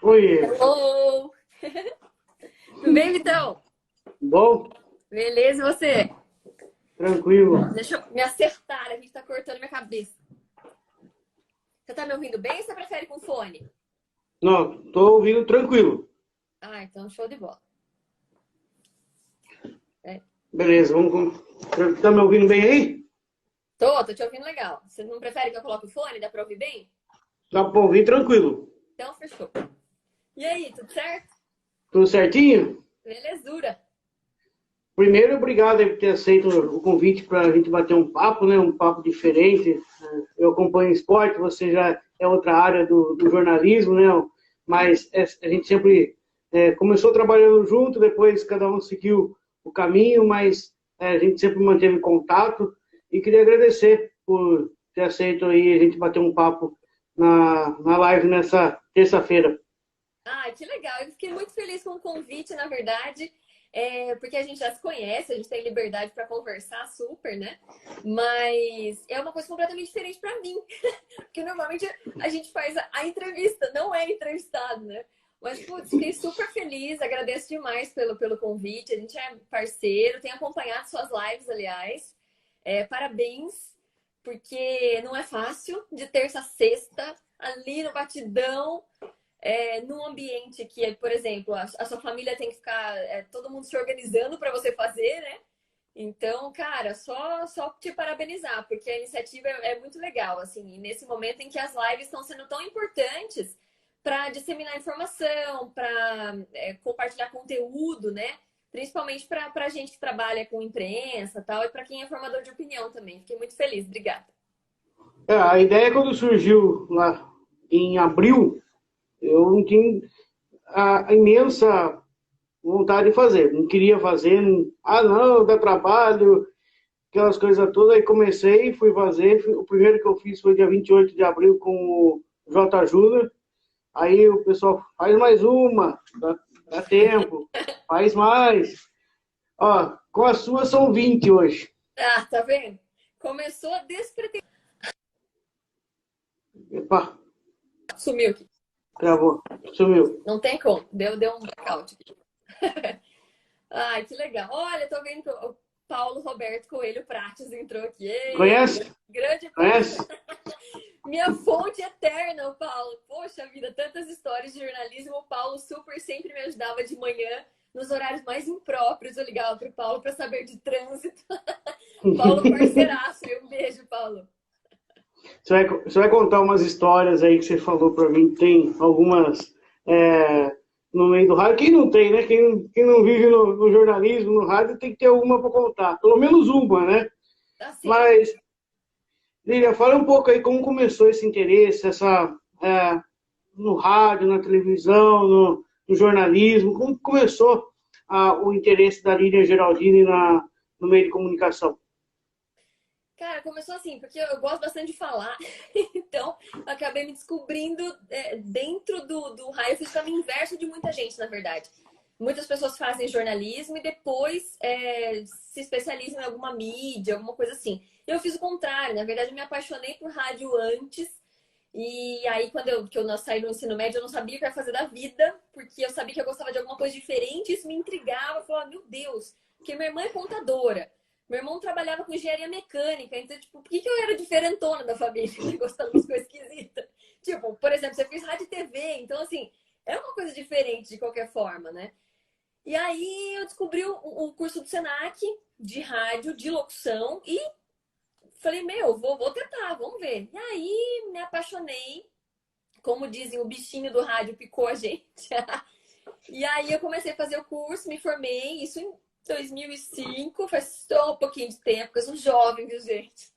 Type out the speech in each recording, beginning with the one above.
Oi, Alô! Tudo bem, Vitão? bom? Beleza, e você? Tranquilo. Deixa eu me acertar, a gente tá cortando minha cabeça. Você tá me ouvindo bem ou você prefere com fone? Não, tô ouvindo tranquilo. Ah, então show de bola. É. Beleza, tá me ouvindo bem aí? Tô te ouvindo legal. Você não prefere que eu coloque o fone? Dá pra ouvir bem? Dá pra ouvir tranquilo. Então fechou. E aí, tudo certo? Tudo certinho? Belezura. Primeiro, obrigado aí por ter aceito o convite para a gente bater um papo, né? Um papo diferente. Eu acompanho esporte, você já é outra área do jornalismo, né? Mas a gente sempre começou trabalhando junto, depois cada um seguiu o caminho, mas a gente sempre manteve contato e queria agradecer por ter aceito aí a gente bater um papo na live nessa terça-feira. Ah, que legal. Eu fiquei muito feliz com o convite, na verdade, porque a gente já se conhece, a gente tem liberdade para conversar super, né? Mas é uma coisa completamente diferente para mim, porque normalmente a gente faz a entrevista, não é entrevistado, né? Mas, putz, fiquei super feliz, agradeço demais pelo convite. A gente é parceiro, tem acompanhado suas lives, aliás. Parabéns, porque não é fácil de terça a sexta, ali no batidão num ambiente que, por exemplo, a sua família tem que ficar todo mundo se organizando para você fazer, né? Então, cara, só te parabenizar, porque a iniciativa é muito legal, assim, e nesse momento em que as lives estão sendo tão importantes para disseminar informação, para compartilhar conteúdo, né? Principalmente para a gente que trabalha com imprensa e tal, e para quem é formador de opinião também. Fiquei muito feliz, obrigada. A ideia quando surgiu lá em abril, eu não tinha a imensa vontade de fazer. Não queria fazer, não, dá trabalho, aquelas coisas todas. Aí comecei, fui fazer. O primeiro que eu fiz foi dia 28 de abril com o J. Júnior. Aí o pessoal faz mais uma, dá tempo, faz mais. Ó, com a sua são 20 hoje. Ah, tá vendo? Começou despretensioso. Epa, Sumiu aqui. gravou, sumiu. Não tem como. Deu um blackout aqui. Ai, que legal. Olha, tô vendo que o Paulo Roberto Coelho Prates entrou aqui. Ei, Conhece? grande Paulo. Conhece? Minha fonte eterna, o Paulo. Poxa vida, tantas histórias de jornalismo. O Paulo super sempre me ajudava de manhã, nos horários mais impróprios. Eu ligava pro Paulo para saber de trânsito. Paulo, parceiraço. Um beijo, Paulo. Você vai contar umas histórias aí que você falou para mim. Tem algumas no meio do rádio. Quem não tem, né? Quem não vive no jornalismo, no rádio, tem que ter alguma para contar. Pelo menos uma, né? Assim, Mas, Lília, fala um pouco aí como começou esse interesse, no rádio, na televisão, no jornalismo. Como começou o interesse da Lília Geraldine no meio de comunicação? cara, começou assim, porque eu gosto bastante de falar, então eu acabei me descobrindo dentro do raio. Eu fiz o caminho inverso de muita gente, na verdade. Muitas pessoas fazem jornalismo e depois se especializam em alguma mídia, alguma coisa assim. Eu fiz o contrário, na verdade eu me apaixonei por rádio antes, e aí quando eu saí do ensino médio eu não sabia o que eu ia fazer da vida, porque eu sabia que eu gostava de alguma coisa diferente, isso me intrigava, eu falava, meu Deus, porque minha irmã é contadora. Meu irmão trabalhava com engenharia mecânica, então, tipo, por que eu era diferentona da família, né? Gostando das coisas esquisitas? Tipo, por exemplo, você fez rádio e TV, então, assim, é uma coisa diferente de qualquer forma, né? E aí eu descobri o curso do Senac de rádio, de locução, e falei, meu, vou tentar, vamos ver. E aí me apaixonei, como dizem, o bichinho do rádio picou a gente. E aí eu comecei a fazer o curso, me formei, isso em 2005, faz só um pouquinho de tempo, porque eu sou jovem, viu, gente?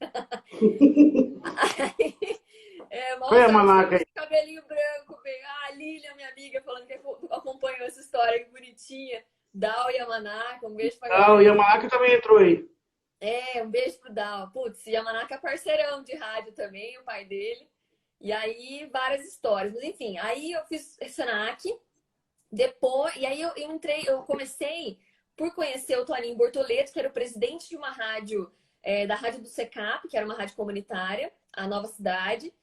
Aí, mal Olha a sorte que eu manaca tinha aí. cabelinho branco, bem. Ah, a Lilian, minha amiga, falando que acompanhou essa história que bonitinha. Dal Yamanaka, um beijo pra O galera. Yamanaca também entrou aí. Um beijo pro Dal. Putz, Yamanaka é parceirão de rádio também, o pai dele. E aí, várias histórias. Mas enfim, aí eu fiz Senac, depois, e aí eu comecei por conhecer o Toninho Bortoleto, que era o presidente de uma rádio, da Rádio do Secap, que era uma rádio comunitária, a Nova Cidade.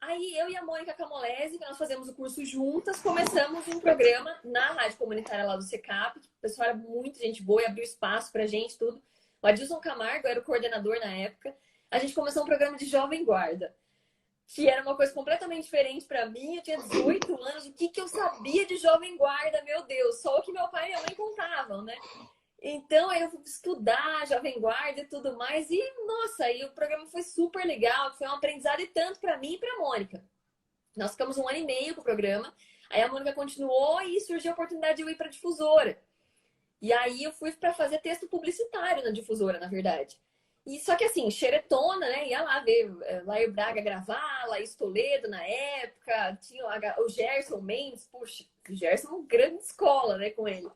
Aí eu e a Mônica Camolese, que nós fazemos o curso juntas, começamos um programa na rádio comunitária lá do Secap, que o pessoal era muito gente boa e abriu espaço pra gente, tudo. O Adilson Camargo era o coordenador na época. A gente começou um programa de Jovem Guarda, que era uma coisa completamente diferente para mim. Eu tinha 18 anos, o que eu sabia de Jovem Guarda, meu Deus, só o que meu pai e minha mãe contavam, né? Então, aí eu fui estudar Jovem Guarda e tudo mais. E, nossa, aí o programa foi super legal. Foi um aprendizado e tanto para mim e para a Mônica. Nós ficamos 1 ano e meio com o programa. Aí a Mônica continuou e surgiu a oportunidade de eu ir para a difusora. E aí eu fui para fazer texto publicitário na difusora, na verdade. E só que assim, xeretona, né? Ia lá ver Lair Braga gravar, Laís Toledo na época. Tinha o Gerson Mendes. Puxa, o Gerson é uma grande escola, né, com ele.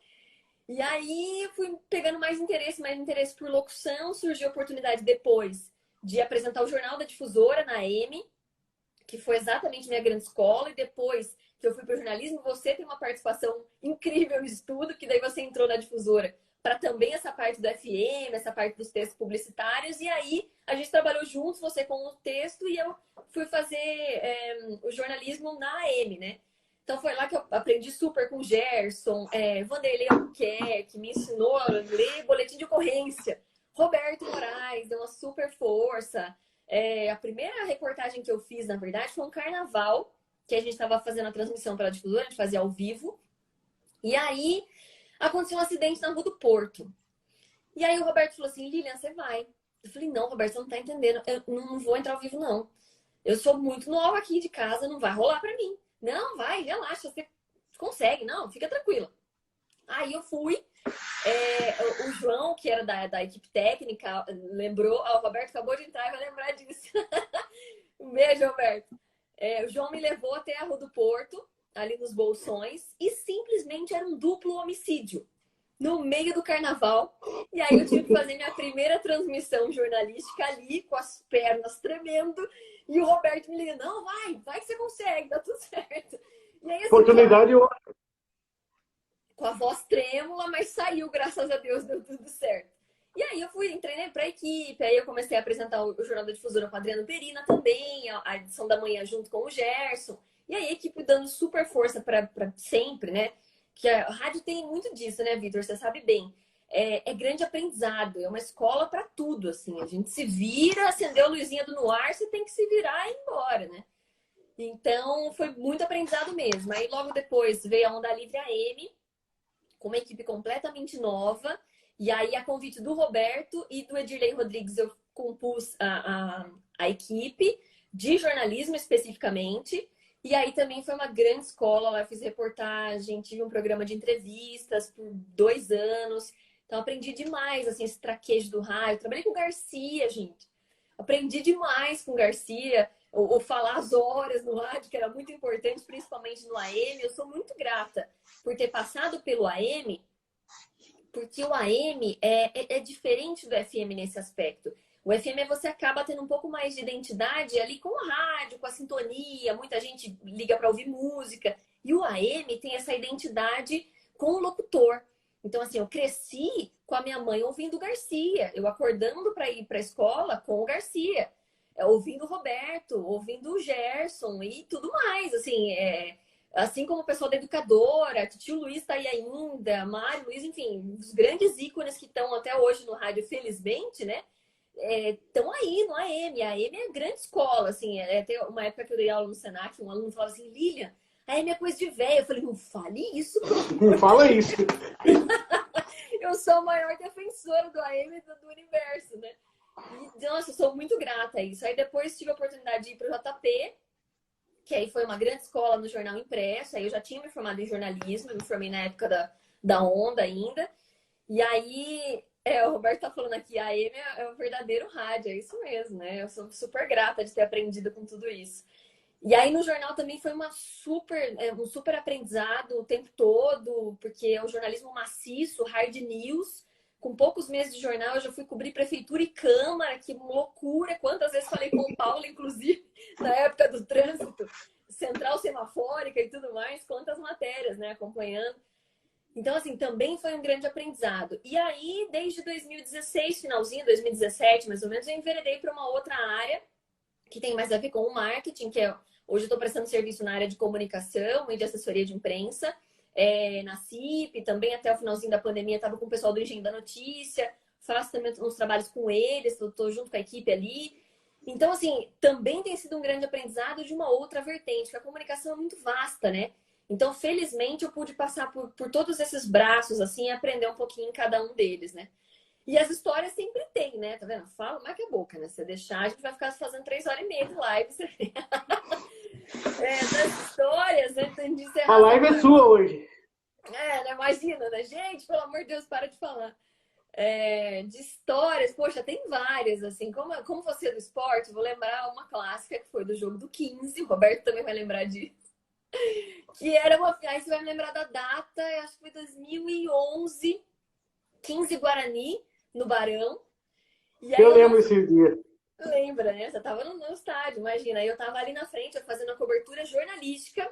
E aí fui pegando mais interesse por locução. Surgiu a oportunidade depois de apresentar o Jornal da Difusora na AM, que foi exatamente minha grande escola. E depois que eu fui para o jornalismo, você tem uma participação incrível no estudo, que daí você entrou na Difusora para também essa parte do FM, essa parte dos textos publicitários. E aí a gente trabalhou juntos, você com o texto, e eu fui fazer o jornalismo na AM, né? Então foi lá que eu aprendi super com o Gerson, Vanderlei Albuquerque, que me ensinou a ler boletim de ocorrência. Roberto Moraes deu uma super força. A primeira reportagem que eu fiz, na verdade, foi um carnaval, que a gente estava fazendo a transmissão pela difusora, a gente fazia ao vivo. E aí aconteceu um acidente na Rua do Porto. E aí o Roberto falou assim, Lilian, você vai. Eu falei, não, Roberto, você não tá entendendo. Eu não vou entrar ao vivo, não. Eu sou muito nova aqui de casa, não vai rolar pra mim. Não, vai, relaxa, você consegue, não, fica tranquila. Aí eu fui, o João, que era da equipe técnica, lembrou, o Roberto acabou de entrar e vai lembrar disso. Um beijo, Roberto. O João me levou até a Rua do Porto, ali nos Bolsões, e simplesmente era um duplo homicídio no meio do carnaval. E aí eu tive que fazer minha primeira transmissão jornalística ali, com as pernas tremendo. E o Roberto me liga, não, vai que você consegue, dá tudo certo. E aí, assim, Oportunidade hoje. com a voz trêmula, mas saiu, graças a Deus, deu tudo certo. E aí eu entrei para a equipe, aí eu comecei a apresentar o Jornal da Difusora com a Adriana Perina também, a edição da manhã junto com o Gerson. E aí a equipe dando super força para sempre, né? Que a rádio tem muito disso, né, Vitor? Você sabe bem. É grande aprendizado, é uma escola para tudo, assim. A gente se vira, acendeu a luzinha do no ar, você tem que se virar e ir embora, né? Então, foi muito aprendizado mesmo. Aí, logo depois, veio a Onda Livre AM, com uma equipe completamente nova. E aí, a convite do Roberto e do Edirley Rodrigues, eu compus a equipe de jornalismo especificamente. E aí também foi uma grande escola. Lá eu fiz reportagem, tive um programa de entrevistas por 2 anos. Então, aprendi demais, assim, esse traquejo do rádio. Trabalhei com o Garcia, gente. Aprendi demais com o Garcia. Ou falar as horas no rádio, que era muito importante, principalmente no AM. Eu sou muito grata por ter passado pelo AM, porque o AM é diferente do FM nesse aspecto. O FM você acaba tendo um pouco mais de identidade ali com o rádio, com a sintonia, muita gente liga para ouvir música. E o AM tem essa identidade com o locutor. Então, assim, eu cresci com a minha mãe ouvindo o Garcia, eu acordando para ir para a escola com o Garcia, ouvindo o Roberto, ouvindo o Gerson e tudo mais. Assim como o pessoal da educadora, Tio Luiz está aí ainda, Mário Luiz, enfim, os grandes ícones que estão até hoje no rádio, felizmente, né? Estão aí no AM. A AM é grande escola, assim. Tem uma época que eu dei aula no Senac, um aluno falava assim, Lilian, a AM é coisa de velho. Eu falei, não fale isso. Não fala isso. Eu sou a maior defensora do AM do universo, né? E, nossa, eu sou muito grata a isso. Aí depois tive a oportunidade de ir para o JP, que aí foi uma grande escola no jornal impresso. Aí eu já tinha me formado em jornalismo, eu me formei na época da Onda ainda. E aí, o Roberto tá falando aqui, a AM é o verdadeiro rádio, é isso mesmo, né? Eu sou super grata de ter aprendido com tudo isso. E aí no jornal também foi um super aprendizado o tempo todo, porque é um jornalismo maciço, hard news. Com poucos meses de jornal, eu já fui cobrir prefeitura e câmara, que loucura! Quantas vezes falei com o Paulo, inclusive, na época do trânsito, central semafórica e tudo mais, quantas matérias, né, acompanhando. Então, assim, também foi um grande aprendizado. E aí, desde 2016, finalzinho, 2017, mais ou menos, eu enveredei para uma outra área, que tem mais a ver com o marketing, que é hoje eu estou prestando serviço na área de comunicação e de assessoria de imprensa, na CIP, também até o finalzinho da pandemia estava com o pessoal do Engenho da Notícia, faço também uns trabalhos com eles, estou junto com a equipe ali. Então, assim, também tem sido um grande aprendizado de uma outra vertente, que a comunicação é muito vasta, né? Então, felizmente, eu pude passar por todos esses braços, assim, e aprender um pouquinho em cada um deles, né? E as histórias sempre tem, né? Tá vendo? Fala mais que a boca, né? Se deixar, a gente vai ficar fazendo 3 horas e meia de live. Das histórias, né? De A encerrar live é sua hoje. né? Imagina, né? Gente, pelo amor de Deus, para de falar. De histórias, poxa, tem várias, assim. Como você é do esporte, vou lembrar uma clássica que foi do jogo do 15. O Roberto também vai lembrar disso. Que era uma. Aí você vai me lembrar da data, eu acho que foi 2011, 15 Guarani, no Barão. E aí Eu eu não. lembro esse dia. Lembra, né? Você tava no estádio, imagina. Aí eu tava ali na frente, fazendo a cobertura jornalística.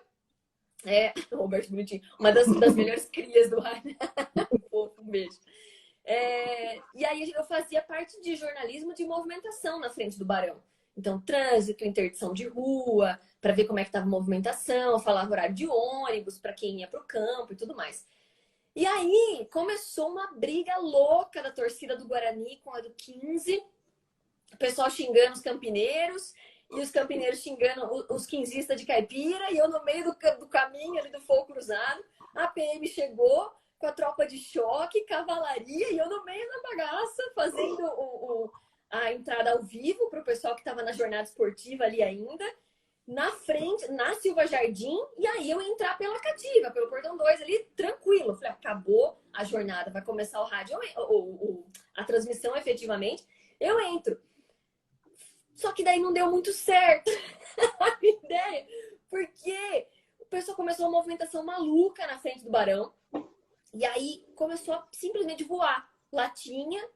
O Roberto Bonitinho, uma das melhores crias do rádio. Um beijo. E aí eu fazia parte de jornalismo de movimentação na frente do Barão. Então, trânsito, interdição de rua, para ver como é que estava a movimentação, falava horário de ônibus para quem ia para o campo e tudo mais. E aí começou uma briga louca da torcida do Guarani com a do 15, o pessoal xingando os campineiros e os campineiros xingando os quinzistas de caipira, e eu no meio do caminho ali do fogo cruzado. A PM chegou com a tropa de choque, cavalaria, e eu no meio da bagaça, fazendo a entrada ao vivo para o pessoal que estava na jornada esportiva ali ainda, na frente, na Silva Jardim, e aí eu entrar pela cativa, pelo portão 2 ali, tranquilo. Falei, acabou a jornada, vai começar o rádio, a transmissão efetivamente, eu entro. Só que daí não deu muito certo a ideia, porque o pessoal começou uma movimentação maluca na frente do Barão. E aí começou a simplesmente voar latinha,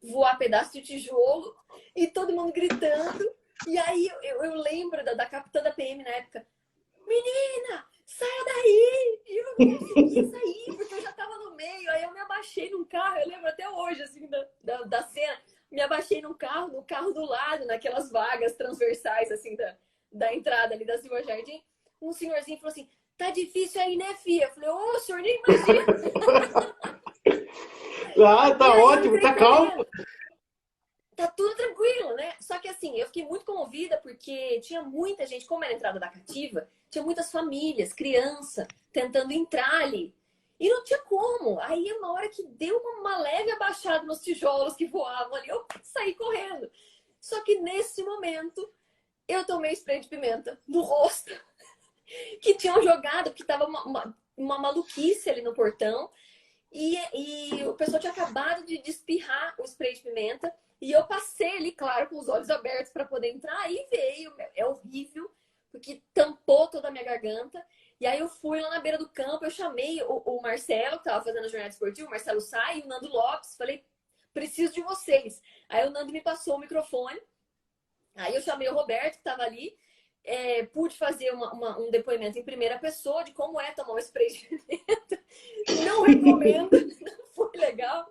voar pedaço de tijolo, e todo mundo gritando. E aí eu lembro da capitã da PM na época: menina, saia daí! E eu não consegui sair, porque eu já tava no meio. Aí eu me abaixei num carro, eu lembro até hoje, assim, da cena. Me abaixei no carro do lado, naquelas vagas transversais, assim, da entrada ali da Silva Jardim. Um senhorzinho falou assim: tá difícil aí, né, filha? Eu falei: ô, o senhor nem imagina. Tá ótimo, tá calmo. Tá tudo tranquilo, né? Só que assim, eu fiquei muito comovida porque tinha muita gente, como era a entrada da cativa, tinha muitas famílias, criança, tentando entrar ali. E não tinha como. Aí, uma hora que deu uma leve abaixada nos tijolos que voavam ali, eu saí correndo. Só que nesse momento, eu tomei spray de pimenta no rosto, que tinham jogado, porque tava uma maluquice ali no portão. E o pessoal tinha acabado de espirrar o spray de pimenta. E eu passei ali, claro, com os olhos abertos para poder entrar. E veio. É horrível, porque tampou toda a minha garganta. E aí eu fui lá na beira do campo, eu chamei o Marcelo, que estava fazendo a jornada esportiva, o Marcelo Sá e o Nando Lopes. Falei: preciso de vocês. Aí o Nando me passou o microfone. Aí eu chamei o Roberto, que estava ali. Pude fazer um depoimento em primeira pessoa de como é tomar um spray de pimenta. Não recomendo, não foi legal,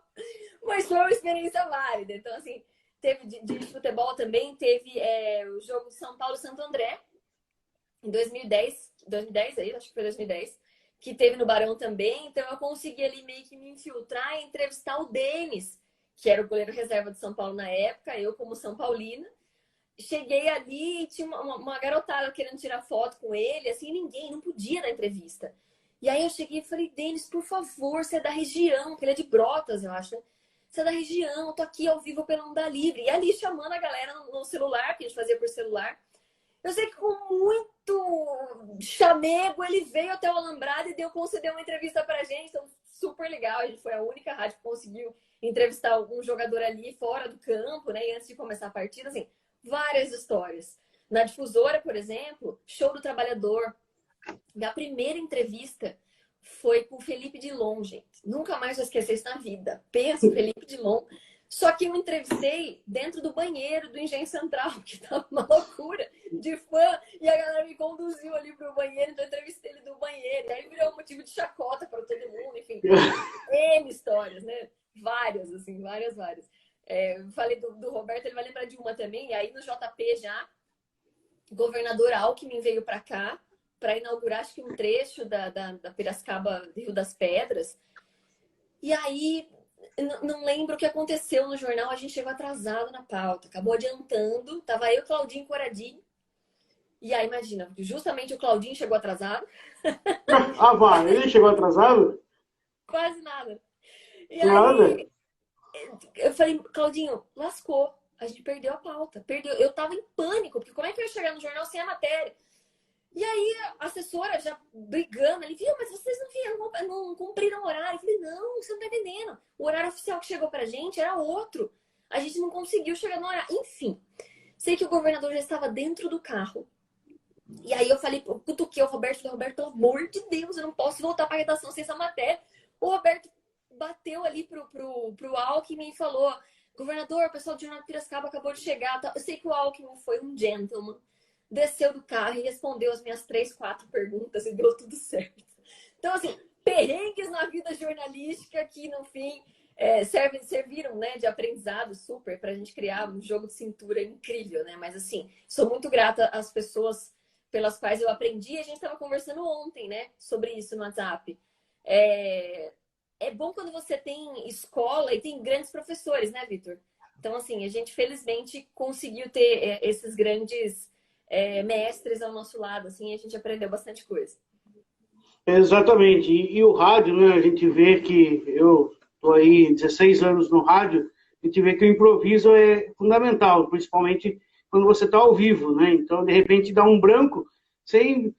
mas foi uma experiência válida. Então, assim, teve de futebol também, teve o jogo de São Paulo e Santo André, em 2010 aí, acho que foi 2010, que teve no Barão também. Então, eu consegui ali meio que me infiltrar e entrevistar o Denis, que era o goleiro reserva de São Paulo na época, eu como São Paulina. Cheguei ali e tinha uma garotada querendo tirar foto com ele, assim, ninguém, não podia na entrevista. E aí eu cheguei e falei: Denis, por favor, você é da região, que ele é de Brotas, eu acho, né? Você é da região, eu tô aqui ao vivo pela Onda Livre. E ali chamando a galera no celular, que a gente fazia por celular. Eu sei que com muito chamego ele veio até o Alambrado e concedeu uma entrevista pra gente, então super legal. A gente foi a única rádio que conseguiu entrevistar um jogador ali fora do campo, né? E antes de começar a partida, assim, várias histórias. Na Difusora, por exemplo, Show do Trabalhador. Minha primeira entrevista foi com o Felipe Dilon, gente. Nunca mais vou esquecer isso na vida. Pensa, Felipe Dilon. Só que eu entrevistei dentro do banheiro do Engenho Central, que tava uma loucura de fã. E a galera me conduziu ali pro banheiro, então eu entrevistei ele do banheiro. E aí virou um motivo de chacota para todo mundo, enfim. N histórias, né? Várias, assim, várias. Falei do Roberto, ele vai lembrar de uma também. E aí no JP já, o governador Alckmin veio para cá para inaugurar, acho que um trecho da Piracicaba Rio das Pedras. E aí, não lembro o que aconteceu no jornal, a gente chegou atrasado na pauta, acabou adiantando, tava eu, Claudinho e Coradinho. E aí, imagina, justamente o Claudinho chegou atrasado. Ah, vai, ele chegou atrasado? Quase nada. E Nada. aí, eu falei, Claudinho, lascou. A gente perdeu a pauta. Perdeu. Eu tava em pânico, porque como é que eu ia chegar no jornal sem a matéria? E aí, a assessora já brigando ali, viu, mas vocês não vieram, não cumpriram o horário. Eu falei, não, você não tá entendendo. O horário oficial que chegou pra gente era outro. A gente não conseguiu chegar no horário. Enfim, sei que o governador já estava dentro do carro. E aí eu falei, cutuquei o Roberto, pelo amor de Deus, eu não posso voltar pra redação sem essa matéria. O Roberto bateu ali pro Alckmin e falou, governador, o pessoal do Jornal de Piracicaba acabou de chegar. Eu sei que o Alckmin foi um gentleman, desceu do carro e respondeu as minhas 3, 4 perguntas e deu tudo certo. Então, assim, perrengues na vida jornalística que, no fim, serviram, né, de aprendizado super pra gente criar um jogo de cintura incrível, né? Mas, assim, sou muito grata às pessoas pelas quais eu aprendi. A gente estava conversando ontem, né, sobre isso no WhatsApp. É bom quando você tem escola e tem grandes professores, né, Vitor? Então, assim, a gente felizmente conseguiu ter esses grandes mestres ao nosso lado, assim, e a gente aprendeu bastante coisa. Exatamente. E o rádio, né? A gente vê que eu estou aí 16 anos no rádio, a gente vê que o improviso é fundamental, principalmente quando você está ao vivo, né? Então, de repente, dá um branco, você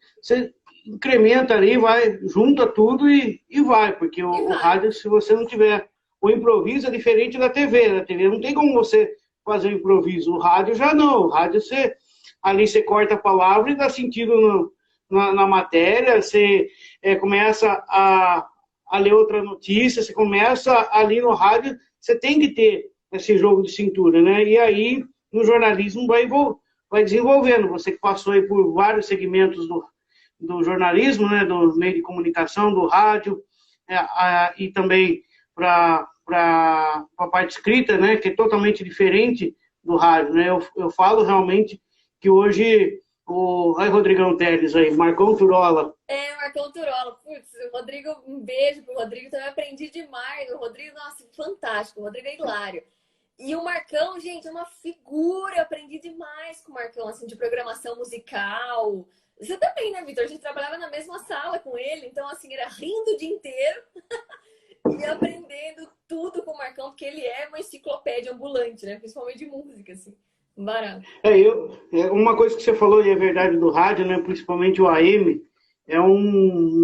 incrementa ali, vai, junta tudo e vai, porque o rádio, se você não tiver o improviso, é diferente da TV. Na TV não tem como você fazer o improviso. O rádio já não. O rádio ali você corta a palavra e dá sentido na matéria, você começa a ler outra notícia, você começa ali no rádio, você tem que ter esse jogo de cintura, né? E aí, no jornalismo, vai desenvolvendo. Você que passou aí por vários segmentos do jornalismo, né? Do meio de comunicação, do rádio, e também para a parte escrita, né? Que é totalmente diferente do rádio, né? Eu falo realmente que hoje Aí, Rodrigão Teles aí, Marcão Turola. Marcão Turola. Putz, o Rodrigo, um beijo pro Rodrigo, também aprendi demais. O Rodrigo, nossa, fantástico. O Rodrigo é hilário. E o Marcão, gente, é uma figura. Eu aprendi demais com o Marcão, assim, de programação musical. Você também, né, Vitor? A gente trabalhava na mesma sala com ele, então, assim, era rindo o dia inteiro e aprendendo tudo com o Marcão, porque ele é uma enciclopédia ambulante, né? Principalmente de música, assim. Barato. Uma coisa que você falou e é verdade do rádio, né, principalmente o AM, é um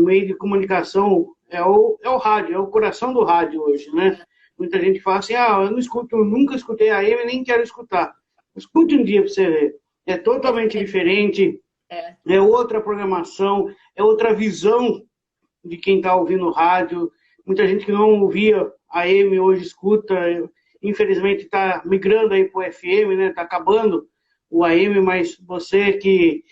meio de comunicação, é o rádio, é o coração do rádio hoje, né? Muita gente fala assim, eu não escuto, nunca escutei AM, nem quero escutar. Escute um dia para você ver. É totalmente diferente, é outra programação, é outra visão de quem está ouvindo rádio. Muita gente que não ouvia AM hoje escuta, infelizmente está migrando aí para o FM, né? Está acabando o AM, mas você que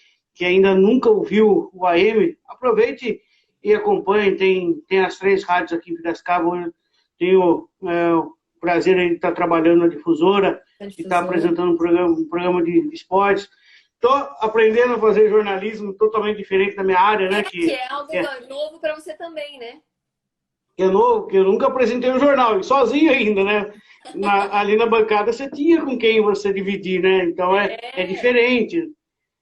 ainda nunca ouviu o AM, aproveite e acompanhe. Tem as 3 rádios aqui em Piracicaba. Eu tenho o prazer de estar trabalhando na difusora, de estar apresentando um programa de esportes. Estou aprendendo a fazer jornalismo totalmente diferente da minha área, né? Que é algo novo para você também, né? Que é novo, que eu nunca apresentei um jornal, e sozinho ainda, né? Ali na bancada você tinha com quem você dividir, né? Então é diferente.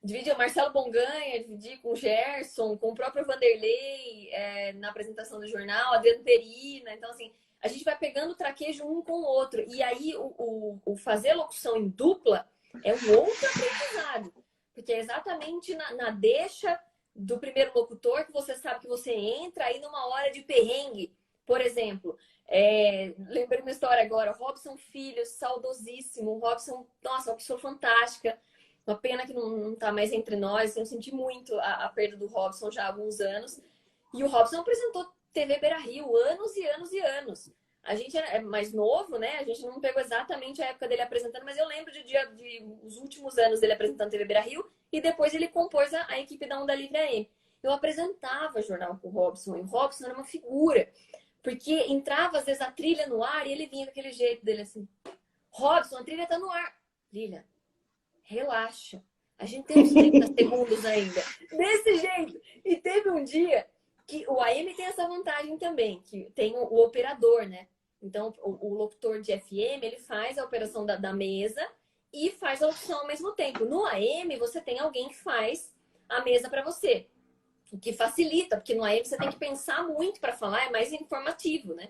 Dividi o Marcelo Bonganha, dividi com o Gerson, com o próprio Vanderlei na apresentação do jornal, Adriano Perina. Então, assim, a gente vai pegando o traquejo um com o outro. E aí, o fazer locução em dupla é um outro aprendizado. Porque é exatamente na deixa do primeiro locutor que você sabe que você entra aí numa hora de perrengue. Por exemplo, lembrei uma história agora, Robson Filho, saudosíssimo. Robson, nossa, uma pessoa fantástica. Uma pena que não tá mais entre nós. Eu senti muito a perda do Robson já há alguns anos. E o Robson apresentou TV Beira-Rio anos e anos e anos. A gente é mais novo, né? A gente não pegou exatamente a época dele apresentando, mas eu lembro de os últimos anos dele apresentando TV Beira-Rio e depois ele compôs a equipe da Onda Livre AM. Eu apresentava jornal com o Robson e o Robson era uma figura. Porque entrava, às vezes, a trilha no ar e ele vinha com aquele jeito dele assim. Robson, a trilha tá no ar. Lilia, relaxa. A gente tem uns 30 segundos ainda. Desse jeito. E teve um dia que o AM tem essa vantagem também, que tem o operador, né? Então, o locutor de FM, ele faz a operação da mesa e faz a opção ao mesmo tempo. No AM, você tem alguém que faz a mesa para você, o que facilita, porque no AM você tem que pensar muito para falar, é mais informativo, né?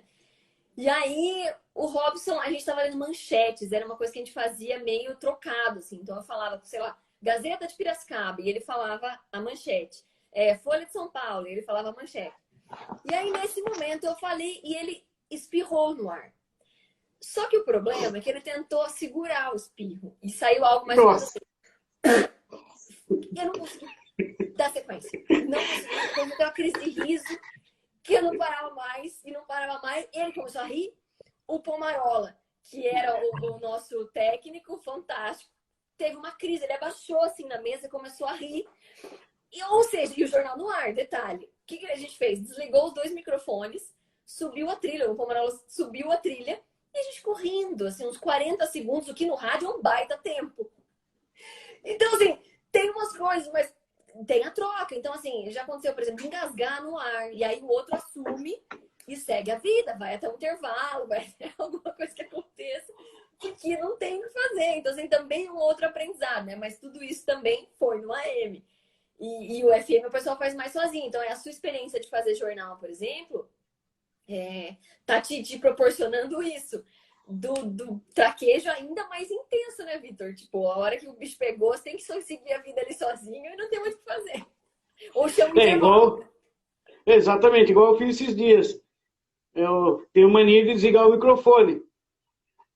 E aí, o Robson, a gente estava lendo manchetes, era uma coisa que a gente fazia meio trocado, assim. Então, eu falava, sei lá, Gazeta de Piracicaba, e ele falava a manchete. Folha de São Paulo, e ele falava a manchete. E aí, nesse momento, eu falei, e ele espirrou no ar. Só que o problema é que ele tentou segurar o espirro, e saiu algo mais ou menos Nossa. assim. Eu não consegui dar sequência. Não consegui, quando deu uma crise de riso, que eu não parava mais, e não parava mais. Ele começou a rir. O Pomarola, que era o nosso técnico fantástico, teve uma crise. Ele abaixou assim na mesa e começou a rir. Ou seja, e o jornal no ar, detalhe. O que a gente fez? Desligou os 2 microfones, subiu a trilha. O Pomarola subiu a trilha e a gente correndo, assim, uns 40 segundos, o que no rádio é um baita tempo. Então, assim, tem umas coisas, mas tem a troca. Então, assim, já aconteceu, por exemplo, engasgar no ar. E aí o outro assume e segue a vida. Vai até um intervalo, vai até alguma coisa que aconteça. Porque não tem o que fazer. Então, assim, também um outro aprendizado, né? Mas tudo isso também foi no AM. E o FM o pessoal faz mais sozinho. Então, a sua experiência de fazer jornal, por exemplo, tá te proporcionando isso. Do traquejo ainda mais intenso, né, Vitor? Tipo, a hora que o bicho pegou, você tem que seguir a vida ali sozinho e não tem muito o que fazer. Ou chama o intervalo. Exatamente, igual eu fiz esses dias. Eu tenho mania de desligar o microfone.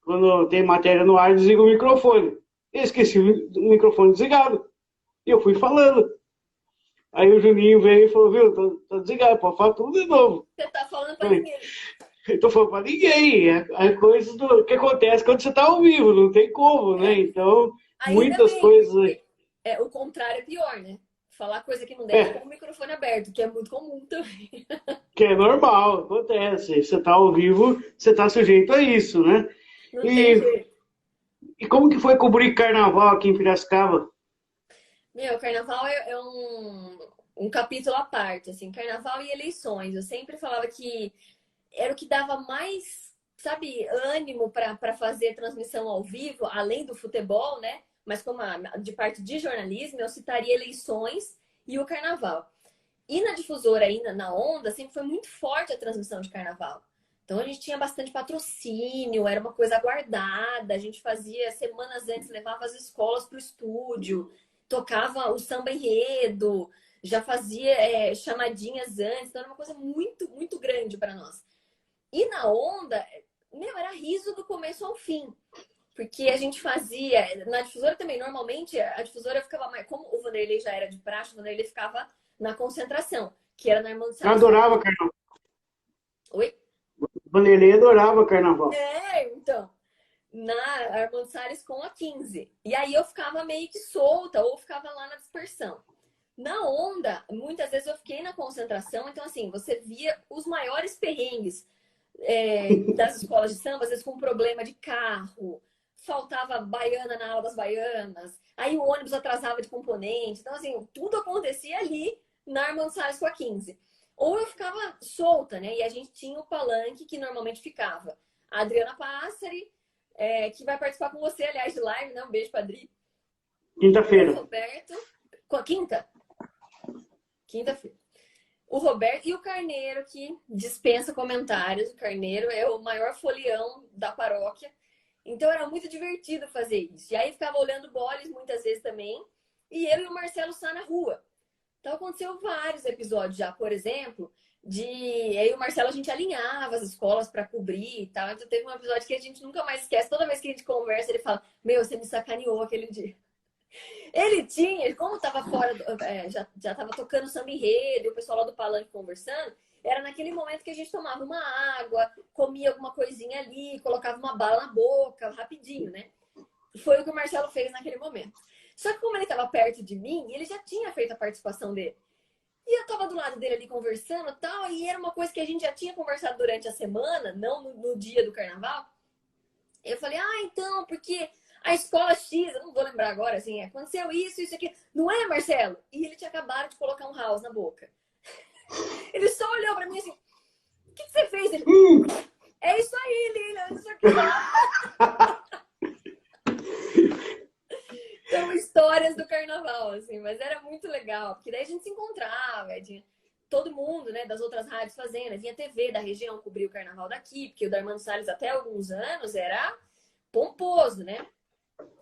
Quando tem matéria no ar, desligo o microfone. Eu esqueci o microfone desligado. E eu fui falando. Aí o Juninho veio e falou, viu, tá desligado, pode falar tudo de novo. Você tá falando pra ninguém. Eu tô falando pra ninguém. É coisa que acontece quando você tá ao vivo, não tem como, né? Então, Ainda muitas bem, coisas. o contrário é pior, né? Falar coisa que não deve com o microfone aberto, que é muito comum também. Que é normal, acontece. Você tá ao vivo, você tá sujeito a isso, né? Não tem E, jeito. e como que foi cobrir carnaval aqui em Piracicaba? Meu, carnaval é um capítulo à parte, assim, carnaval e eleições. Eu sempre falava que era o que dava mais, sabe, ânimo para fazer transmissão ao vivo, além do futebol, né? Mas como de parte de jornalismo, eu citaria eleições e o carnaval. E na difusora ainda, na Onda, sempre foi muito forte a transmissão de carnaval. Então a gente tinha bastante patrocínio, era uma coisa aguardada, a gente fazia semanas antes, levava as escolas para o estúdio, tocava o samba enredo, já fazia chamadinhas antes, então era uma coisa muito, muito grande para nós. E na Onda, meu, era riso do começo ao fim. Porque a gente fazia, na difusora também, normalmente a difusora ficava mais, como o Vanderlei já era de praxe, o Vanderlei ficava na concentração, que era na Irmã do Eu Salles. adorava carnaval. Oi? Vanderlei adorava carnaval. Então, na Armando Salles com a 15. E aí eu ficava meio que solta, ou ficava lá na dispersão. Na Onda, muitas vezes eu fiquei na concentração, então assim, você via os maiores perrengues das escolas de samba, às vezes com problema de carro, faltava baiana na aula das baianas, aí o ônibus atrasava de componente, então assim, tudo acontecia ali na Armando Salles com a 15. Ou eu ficava solta, né? E a gente tinha o palanque que normalmente ficava a Adriana Passari, que vai participar com você, aliás, de live, né? Um beijo pra Adri. Quinta-feira. O Roberto. Com a quinta? Quinta-feira. O Roberto e o Carneiro, que dispensa comentários. O Carneiro é o maior folião da paróquia. Então era muito divertido fazer isso. E aí ficava olhando boles muitas vezes também. E eu e o Marcelo Sá na rua. Então aconteceu vários episódios já, por exemplo, de aí o Marcelo a gente alinhava as escolas para cobrir e tal. Então teve um episódio que a gente nunca mais esquece. Toda vez que a gente conversa, ele fala: Meu, você me sacaneou aquele dia. Ele tinha, como estava fora, já estava tocando samba enredo, e o pessoal lá do Palanque conversando, era naquele momento que a gente tomava uma água, comia alguma coisinha ali, colocava uma bala na boca, rapidinho, né? Foi o que o Marcelo fez naquele momento. Só que como ele estava perto de mim, ele já tinha feito a participação dele. E eu estava do lado dele ali conversando e tal, e era uma coisa que a gente já tinha conversado durante a semana, não no dia do carnaval. Eu falei, então, porque a escola X, eu não vou lembrar agora, assim, aconteceu isso, isso aqui. Não é, Marcelo? E ele tinha acabado de colocar um house na boca. Ele só olhou pra mim assim, o que você fez? Ele, é isso aí, Lilian, isso aqui. São histórias do carnaval, assim, mas era muito legal, porque daí a gente se encontrava, tinha todo mundo, né, das outras rádios fazendo, tinha TV da região cobrir o carnaval daqui, porque o da Armando Salles até alguns anos era pomposo, né?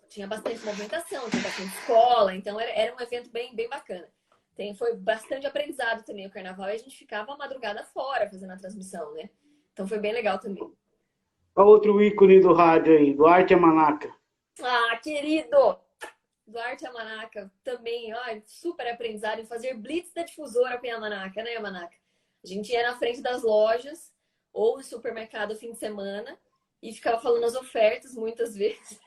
Tinha bastante movimentação, tinha bastante escola, então era um evento bem, bem bacana. Foi bastante aprendizado também o carnaval e a gente ficava a madrugada fora fazendo a transmissão, né? Então foi bem legal também. Qual outro ícone do rádio aí? Duarte Amanaca. Ah, querido! Duarte Amanaca também, ó, super aprendizado em fazer blitz da difusora com a Yamanaca, né, Yamanaca? A gente ia na frente das lojas ou no supermercado fim de semana e ficava falando as ofertas muitas vezes.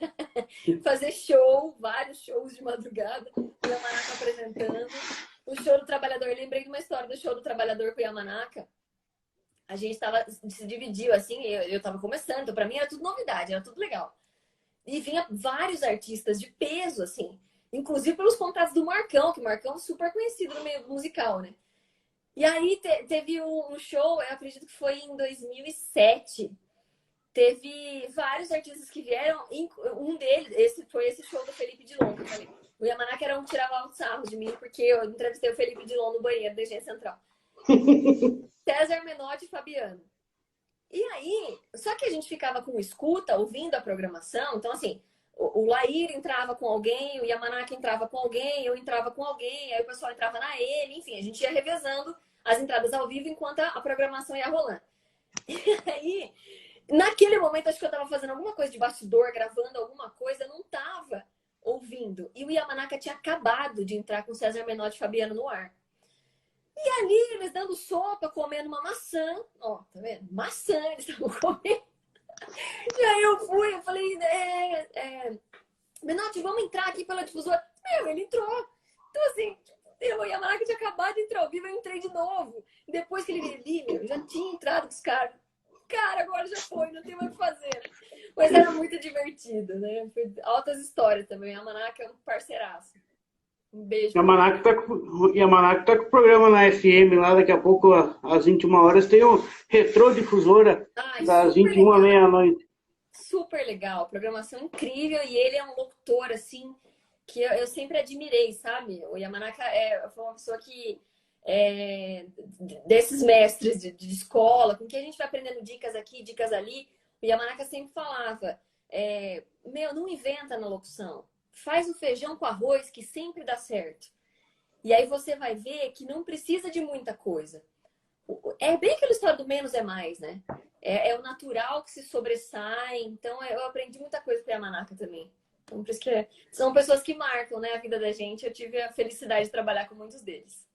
Fazer show, vários shows de madrugada, o Yamanaca apresentando. O show do trabalhador, eu lembrei de uma história do show do trabalhador com o Yamanaca. A gente se dividiu assim, eu tava começando, então pra mim era tudo novidade, era tudo legal. E vinha vários artistas de peso, assim. Inclusive pelos contatos do Marcão, que o Marcão é super conhecido no meio musical, né? E aí teve um show, eu acredito que foi em 2007. Teve vários artistas que vieram. Um deles, foi esse show do Felipe Dilon, que eu falei. O Yamanaca era um que tirava o sarro de mim, porque eu entrevistei o Felipe Dilon no banheiro da Engenho Central. César Menotti e Fabiano. E aí, só que a gente ficava com escuta, ouvindo a programação. Então, assim, o Laír entrava com alguém, o Yamanaca entrava com alguém, eu entrava com alguém, aí o pessoal entrava na ele, enfim, a gente ia revezando as entradas ao vivo enquanto a programação ia rolando. E aí, naquele momento, acho que eu tava fazendo alguma coisa de bastidor, gravando alguma coisa, eu não tava ouvindo. E o Yamanaca tinha acabado de entrar com o César Menotti e Fabiano no ar. E ali, eles dando sopa, comendo uma maçã. Ó, tá vendo? Maçã, eles estavam comendo. E aí eu falei, Menotti, vamos entrar aqui pela difusora. Meu, ele entrou. Então, assim, o Yamanaca tinha acabado de entrar ao vivo, eu entrei de novo. E depois que ele veio ali, meu, já tinha entrado com os caras. Cara, agora já foi, não tem mais o que fazer, né? Mas era muito divertido, né? Foi altas histórias também. O Yamanaca é um parceiraço. Um beijo. Yamanaca tá com o programa na FM lá, daqui a pouco, às 21 horas, tem o Retrô Difusora, das 21 à meia-noite. Super legal, programação incrível, e ele é um locutor, assim, que eu sempre admirei, sabe? O Yamanaca foi uma pessoa que, desses mestres de escola, com que a gente vai aprendendo dicas aqui, dicas ali, o Yamanaca sempre falava, não inventa na locução. Faz o feijão com arroz que sempre dá certo. E aí você vai ver que não precisa de muita coisa. É bem aquela história do menos é mais, né? É o natural que se sobressai. Então eu aprendi muita coisa com a Yamanaca também. Então por isso que são pessoas que marcam, né, a vida da gente. Eu tive a felicidade de trabalhar com muitos deles.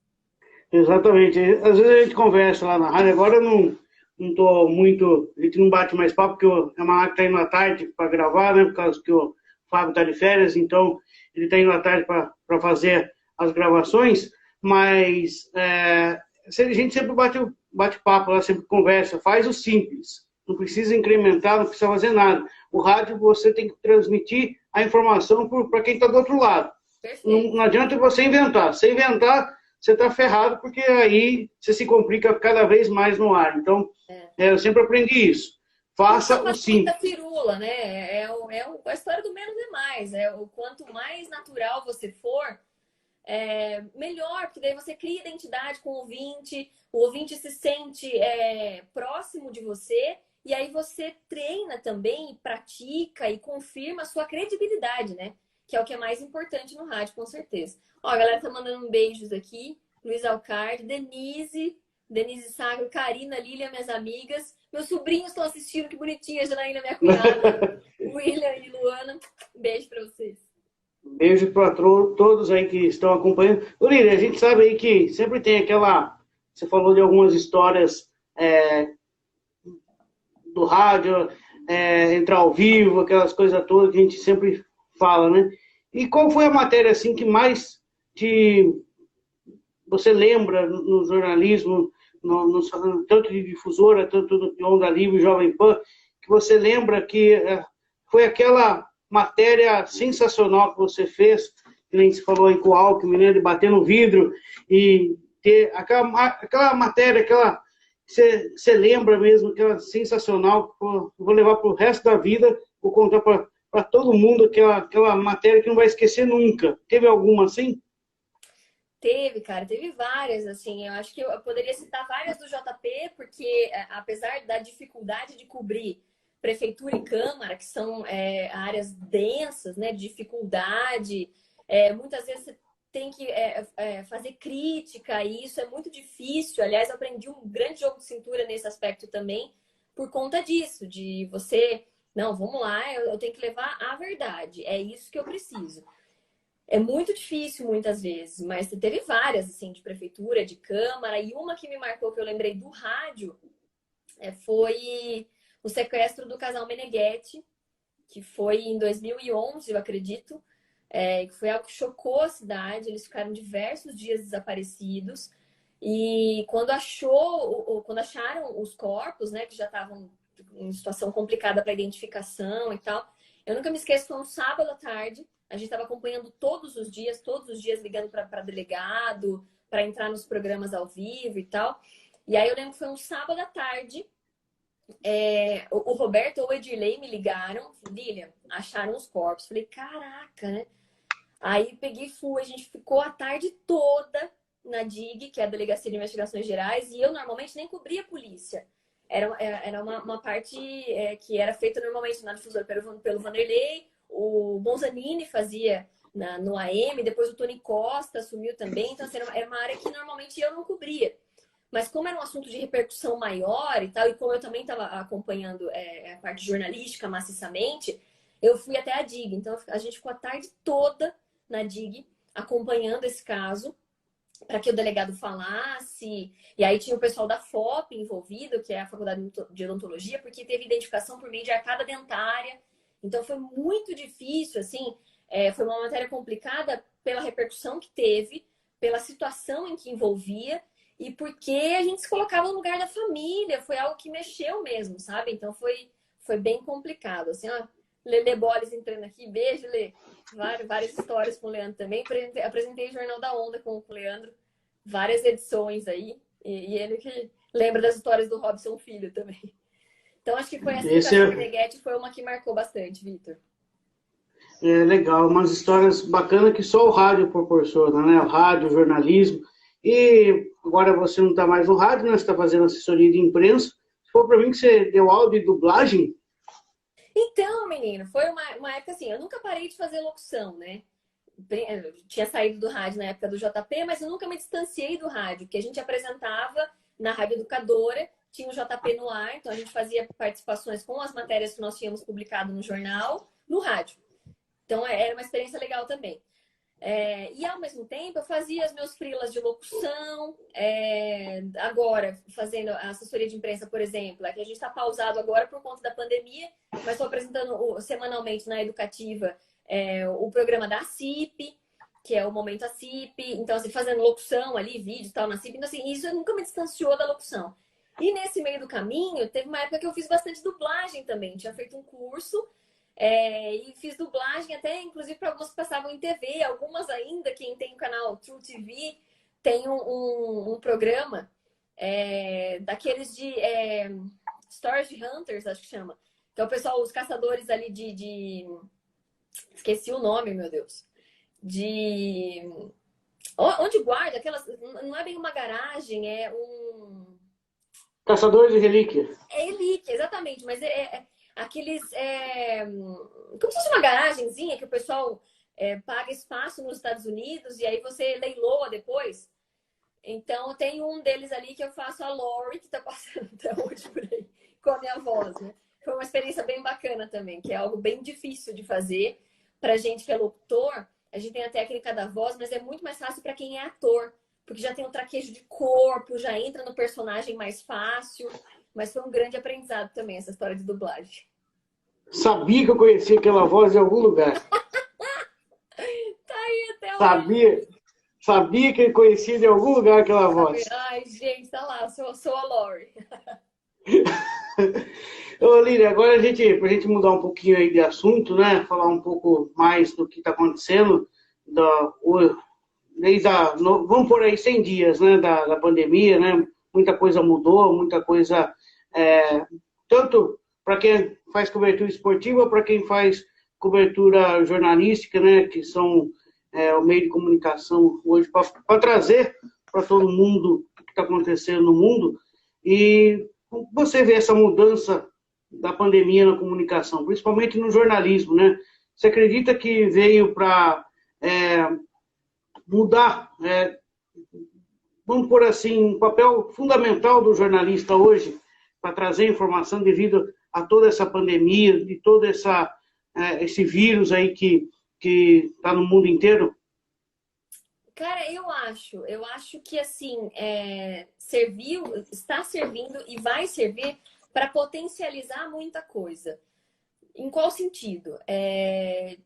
Exatamente. Às vezes a gente conversa lá na rádio. Agora eu não tô muito... A gente não bate mais papo, porque o Yamanaca tá indo à tarde para gravar, né? Por causa que o Fábio está de férias, então ele está indo à tarde para fazer as gravações, mas a gente sempre bate papo, lá, sempre conversa, faz o simples, não precisa incrementar, não precisa fazer nada. O rádio você tem que transmitir a informação para quem está do outro lado. Não adianta você inventar. Se inventar, você está ferrado, porque aí você se complica cada vez mais no ar. Então, eu sempre aprendi isso. Faça o simples. Firula, né? A história do menos é mais. O quanto mais natural você for, melhor, porque daí você cria identidade com o ouvinte se sente próximo de você, e aí você treina também, pratica e confirma a sua credibilidade, né? Que é o que é mais importante no rádio, com certeza. Ó, a galera tá mandando beijos aqui. Luiz Alcardi, Denise Sagro, Karina, Lília, minhas amigas. Meus sobrinhos estão assistindo, que bonitinha, Janaína, minha cunhada. William e Luana, um beijo para vocês. Beijo para todos aí que estão acompanhando. Lília, a gente sabe aí que sempre tem aquela... Você falou de algumas histórias do rádio, entrar ao vivo, aquelas coisas todas que a gente sempre fala, né? E qual foi a matéria assim que mais você lembra no jornalismo, tanto de difusora, tanto de Onda Livre, Jovem Pan, que você lembra que foi aquela matéria sensacional que você fez, que nem você falou aí com o Alckmin, né, de bater no vidro e ter aquela matéria, você lembra mesmo, aquela sensacional, que eu vou levar para o resto da vida, vou contar para todo mundo aquela matéria que não vai esquecer nunca. Teve alguma assim? Teve, cara, teve várias, assim. Eu acho que eu poderia citar várias do JP, porque apesar da dificuldade de cobrir prefeitura e câmara, que são áreas densas, né, de dificuldade, muitas vezes você tem que fazer crítica, e isso é muito difícil. Aliás, eu aprendi um grande jogo de cintura nesse aspecto também, por conta disso, de você, não, vamos lá, eu tenho que levar a verdade, é isso que eu preciso. É muito difícil muitas vezes, mas teve várias, assim, de prefeitura, de câmara, e uma que me marcou, que eu lembrei do rádio, foi o sequestro do casal Meneghetti, que foi em 2011, eu acredito, que foi algo que chocou a cidade. Eles ficaram diversos dias desaparecidos, e quando acharam os corpos, né, que já estavam em situação complicada para identificação e tal, eu nunca me esqueço, foi um sábado à tarde. A gente estava acompanhando todos os dias ligando para delegado, para entrar nos programas ao vivo e tal. E aí eu lembro que foi um sábado à tarde, o Roberto ou o Edirley me ligaram, Lilian, acharam os corpos. Falei, caraca, né? Aí peguei e fui, a gente ficou a tarde toda na DIG, que é a Delegacia de Investigações Gerais, e eu normalmente nem cobria a polícia. Era uma parte que era feita normalmente na difusora pelo Vanderlei, o Bonzanini fazia no AM, depois o Tony Costa assumiu também, então assim, era uma área que normalmente eu não cobria. Mas como era um assunto de repercussão maior e tal, e como eu também estava acompanhando a parte jornalística maciçamente, eu fui até a DIG. Então a gente ficou a tarde toda na DIG acompanhando esse caso, para que o delegado falasse. E aí tinha o pessoal da FOP envolvido, que é a Faculdade de Odontologia, porque teve identificação por meio de arcada dentária. Então foi muito difícil, assim, foi uma matéria complicada pela repercussão que teve, pela situação em que envolvia e porque a gente se colocava no lugar da família. Foi algo que mexeu mesmo, sabe? Então foi bem complicado, assim, ó. Lele Boles entrando aqui, beijo, Lê. Várias histórias com o Leandro também. Apresentei o Jornal da Onda com o Leandro, várias edições aí, e ele que lembra das histórias do Robson Filho também. Então acho que foi essa do Meneghetti, foi uma que marcou bastante, Vitor. É legal, umas histórias bacanas que só o rádio proporciona, né? O rádio, o jornalismo. E agora você não está mais no rádio, né? Você está fazendo assessoria de imprensa. Se for para mim que você deu aula de dublagem. Então, menino, foi uma época assim, eu nunca parei de fazer locução, né? Eu tinha saído do rádio na época do JP, mas eu nunca me distanciei do rádio, porque a gente apresentava na Rádio Educadora, tinha o JP no ar, então a gente fazia participações com as matérias que nós tínhamos publicado no jornal, no rádio. Então era uma experiência legal também. E ao mesmo tempo eu fazia os meus freelas de locução, agora fazendo a assessoria de imprensa, por exemplo, que a gente está pausado agora por conta da pandemia, mas estou apresentando semanalmente na Educativa o programa da CIP, que é o Momento ACIP, então assim, fazendo locução ali, vídeo e tal na CIP, então assim, isso nunca me distanciou da locução. E nesse meio do caminho, teve uma época que eu fiz bastante dublagem também, tinha feito um curso, e fiz dublagem até, inclusive, para algumas que passavam em TV, algumas ainda, quem tem o canal True TV, tem um programa daqueles de Storage Hunters, acho que chama, que é o pessoal, os caçadores ali esqueci o nome, meu Deus, onde guarda aquelas, não é bem uma garagem, é um... Caçadores de relíquia. É relíquia, exatamente, mas aqueles... como se fosse uma garagenzinha que o pessoal paga espaço nos Estados Unidos e aí você leiloa depois. Então, tem um deles ali que eu faço a Lori, que tá passando até hoje por aí, com a minha voz, né? Foi uma experiência bem bacana também, que é algo bem difícil de fazer. Pra gente que é locutor, a gente tem a técnica da voz, mas é muito mais fácil para quem é ator, porque já tem um traquejo de corpo, já entra no personagem mais fácil. Mas foi um grande aprendizado também, essa história de dublagem. Sabia que eu conhecia aquela voz em algum lugar. Tá aí até hoje. Sabia que eu conhecia de algum lugar aquela voz. Ai, gente, tá lá, sou a Lori. Ô, Lília, agora pra gente mudar um pouquinho aí de assunto, né? Falar um pouco mais do que está acontecendo, desde vamos por aí 100 dias, né, da pandemia, né? Muita coisa mudou, muita coisa, tanto para quem faz cobertura esportiva, para quem faz cobertura jornalística, né, que são o meio de comunicação hoje, para trazer para todo mundo o que está acontecendo no mundo. E você vê essa mudança da pandemia na comunicação, principalmente no jornalismo, né? Você acredita que veio para mudar, vamos por assim, um papel fundamental do jornalista hoje para trazer informação devido a toda essa pandemia, de todo esse vírus aí que está no mundo inteiro? Cara, eu acho que assim, está servindo e vai servir para potencializar muita coisa. Em qual sentido?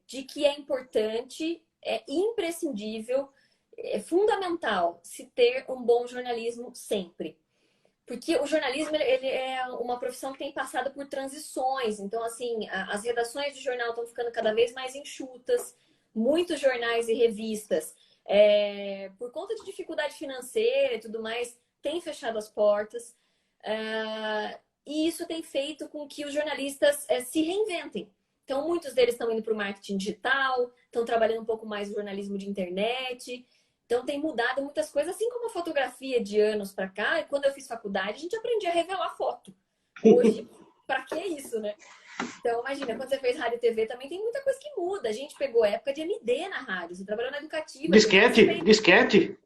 De que é importante, é imprescindível, é fundamental se ter um bom jornalismo sempre. Porque o jornalismo ele é uma profissão que tem passado por transições. Então, assim, as redações de jornal estão ficando cada vez mais enxutas. Muitos jornais e revistas, por conta de dificuldade financeira e tudo mais, têm fechado as portas. E isso tem feito com que os jornalistas se reinventem. Então, muitos deles estão indo para o marketing digital, estão trabalhando um pouco mais no jornalismo de internet. Então, tem mudado muitas coisas, assim como a fotografia de anos para cá. Quando eu fiz faculdade, a gente aprendia a revelar foto. Hoje, para que isso, né? Então, imagina, quando você fez rádio e TV, também tem muita coisa que muda. A gente pegou a época de MD na rádio, você trabalhou na educativa. Disquete.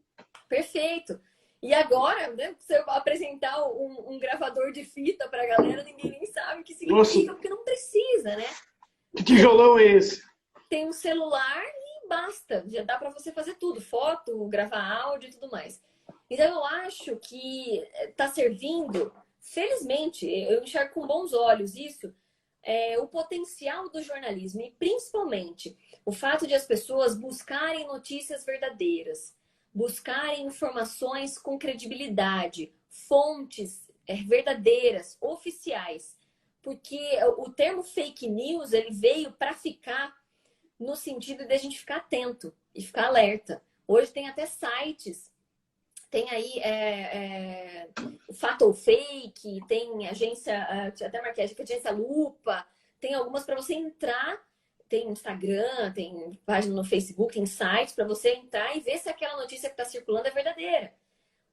Perfeito. E agora, né, se eu apresentar um gravador de fita para a galera, ninguém nem sabe o que significa, Nossa. Porque não precisa, né? Que tijolão é esse? Tem um celular e basta. Já dá para você fazer tudo. Foto, gravar áudio e tudo mais. Então, eu acho que está servindo, felizmente, eu enxergo com bons olhos isso, o potencial do jornalismo. E, principalmente, o fato de as pessoas buscarem notícias verdadeiras, buscarem informações com credibilidade, fontes verdadeiras, oficiais. Porque o termo fake news ele veio para ficar no sentido de a gente ficar atento e ficar alerta. Hoje tem até sites, tem aí Fato ou Fake, tem agência, até marquei, agência Lupa, tem algumas para você entrar, tem Instagram, tem página no Facebook, tem sites para você entrar e ver se aquela notícia que está circulando é verdadeira.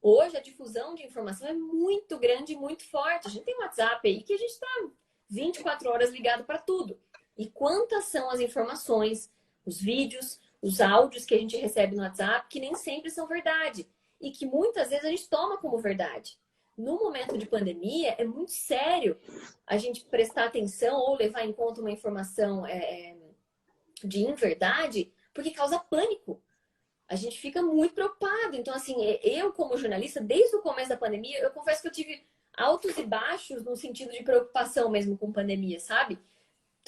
Hoje a difusão de informação é muito grande e muito forte. A gente tem um WhatsApp aí que a gente está 24 horas ligado para tudo. E quantas são as informações, os vídeos, os áudios que a gente recebe no WhatsApp que nem sempre são verdade e que muitas vezes a gente toma como verdade. No momento de pandemia, é muito sério a gente prestar atenção ou levar em conta uma informação de inverdade, porque causa pânico. A gente fica muito preocupado. Então, assim, eu como jornalista, desde o começo da pandemia, eu confesso que eu tive altos e baixos no sentido de preocupação mesmo com pandemia, sabe?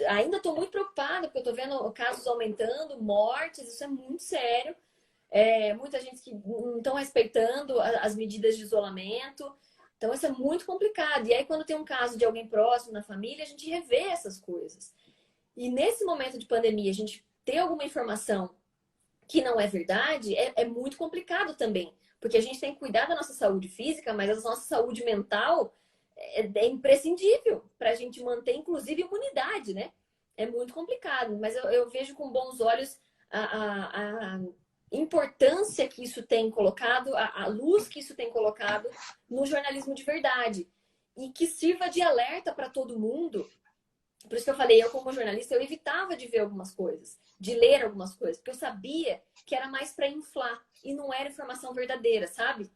Ainda estou muito preocupada, porque eu estou vendo casos aumentando, mortes, isso é muito sério. Muita gente que não estão respeitando as medidas de isolamento. Então, isso é muito complicado. E aí, quando tem um caso de alguém próximo na família, a gente revê essas coisas. E nesse momento de pandemia, a gente ter alguma informação que não é verdade é muito complicado também. Porque a gente tem que cuidar da nossa saúde física, mas a nossa saúde mental é imprescindível para a gente manter, inclusive, imunidade, né? É muito complicado. Mas eu vejo com bons olhos a importância que isso tem colocado, a luz que isso tem colocado no jornalismo de verdade. E que sirva de alerta para todo mundo. Por isso que eu falei, eu como jornalista, eu evitava de ver algumas coisas, de ler algumas coisas, porque eu sabia que era mais para inflar e não era informação verdadeira, sabe?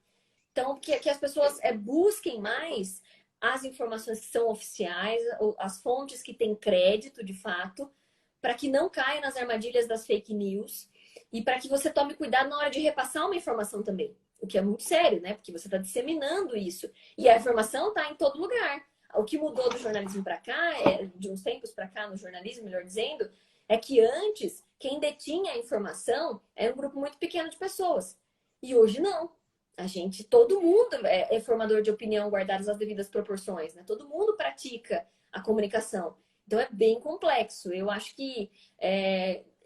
Então, que as pessoas busquem mais as informações que são oficiais, as fontes que têm crédito, de fato, para que não caia nas armadilhas das fake news e para que você tome cuidado na hora de repassar uma informação também, o que é muito sério, né? Porque você está disseminando isso e a informação está em todo lugar. O que mudou do jornalismo para cá, de uns tempos para cá no jornalismo, melhor dizendo, é que antes quem detinha a informação era um grupo muito pequeno de pessoas. E hoje não. Todo mundo é formador de opinião guardadas as devidas proporções, né? Todo mundo pratica a comunicação. Então é bem complexo. Eu acho que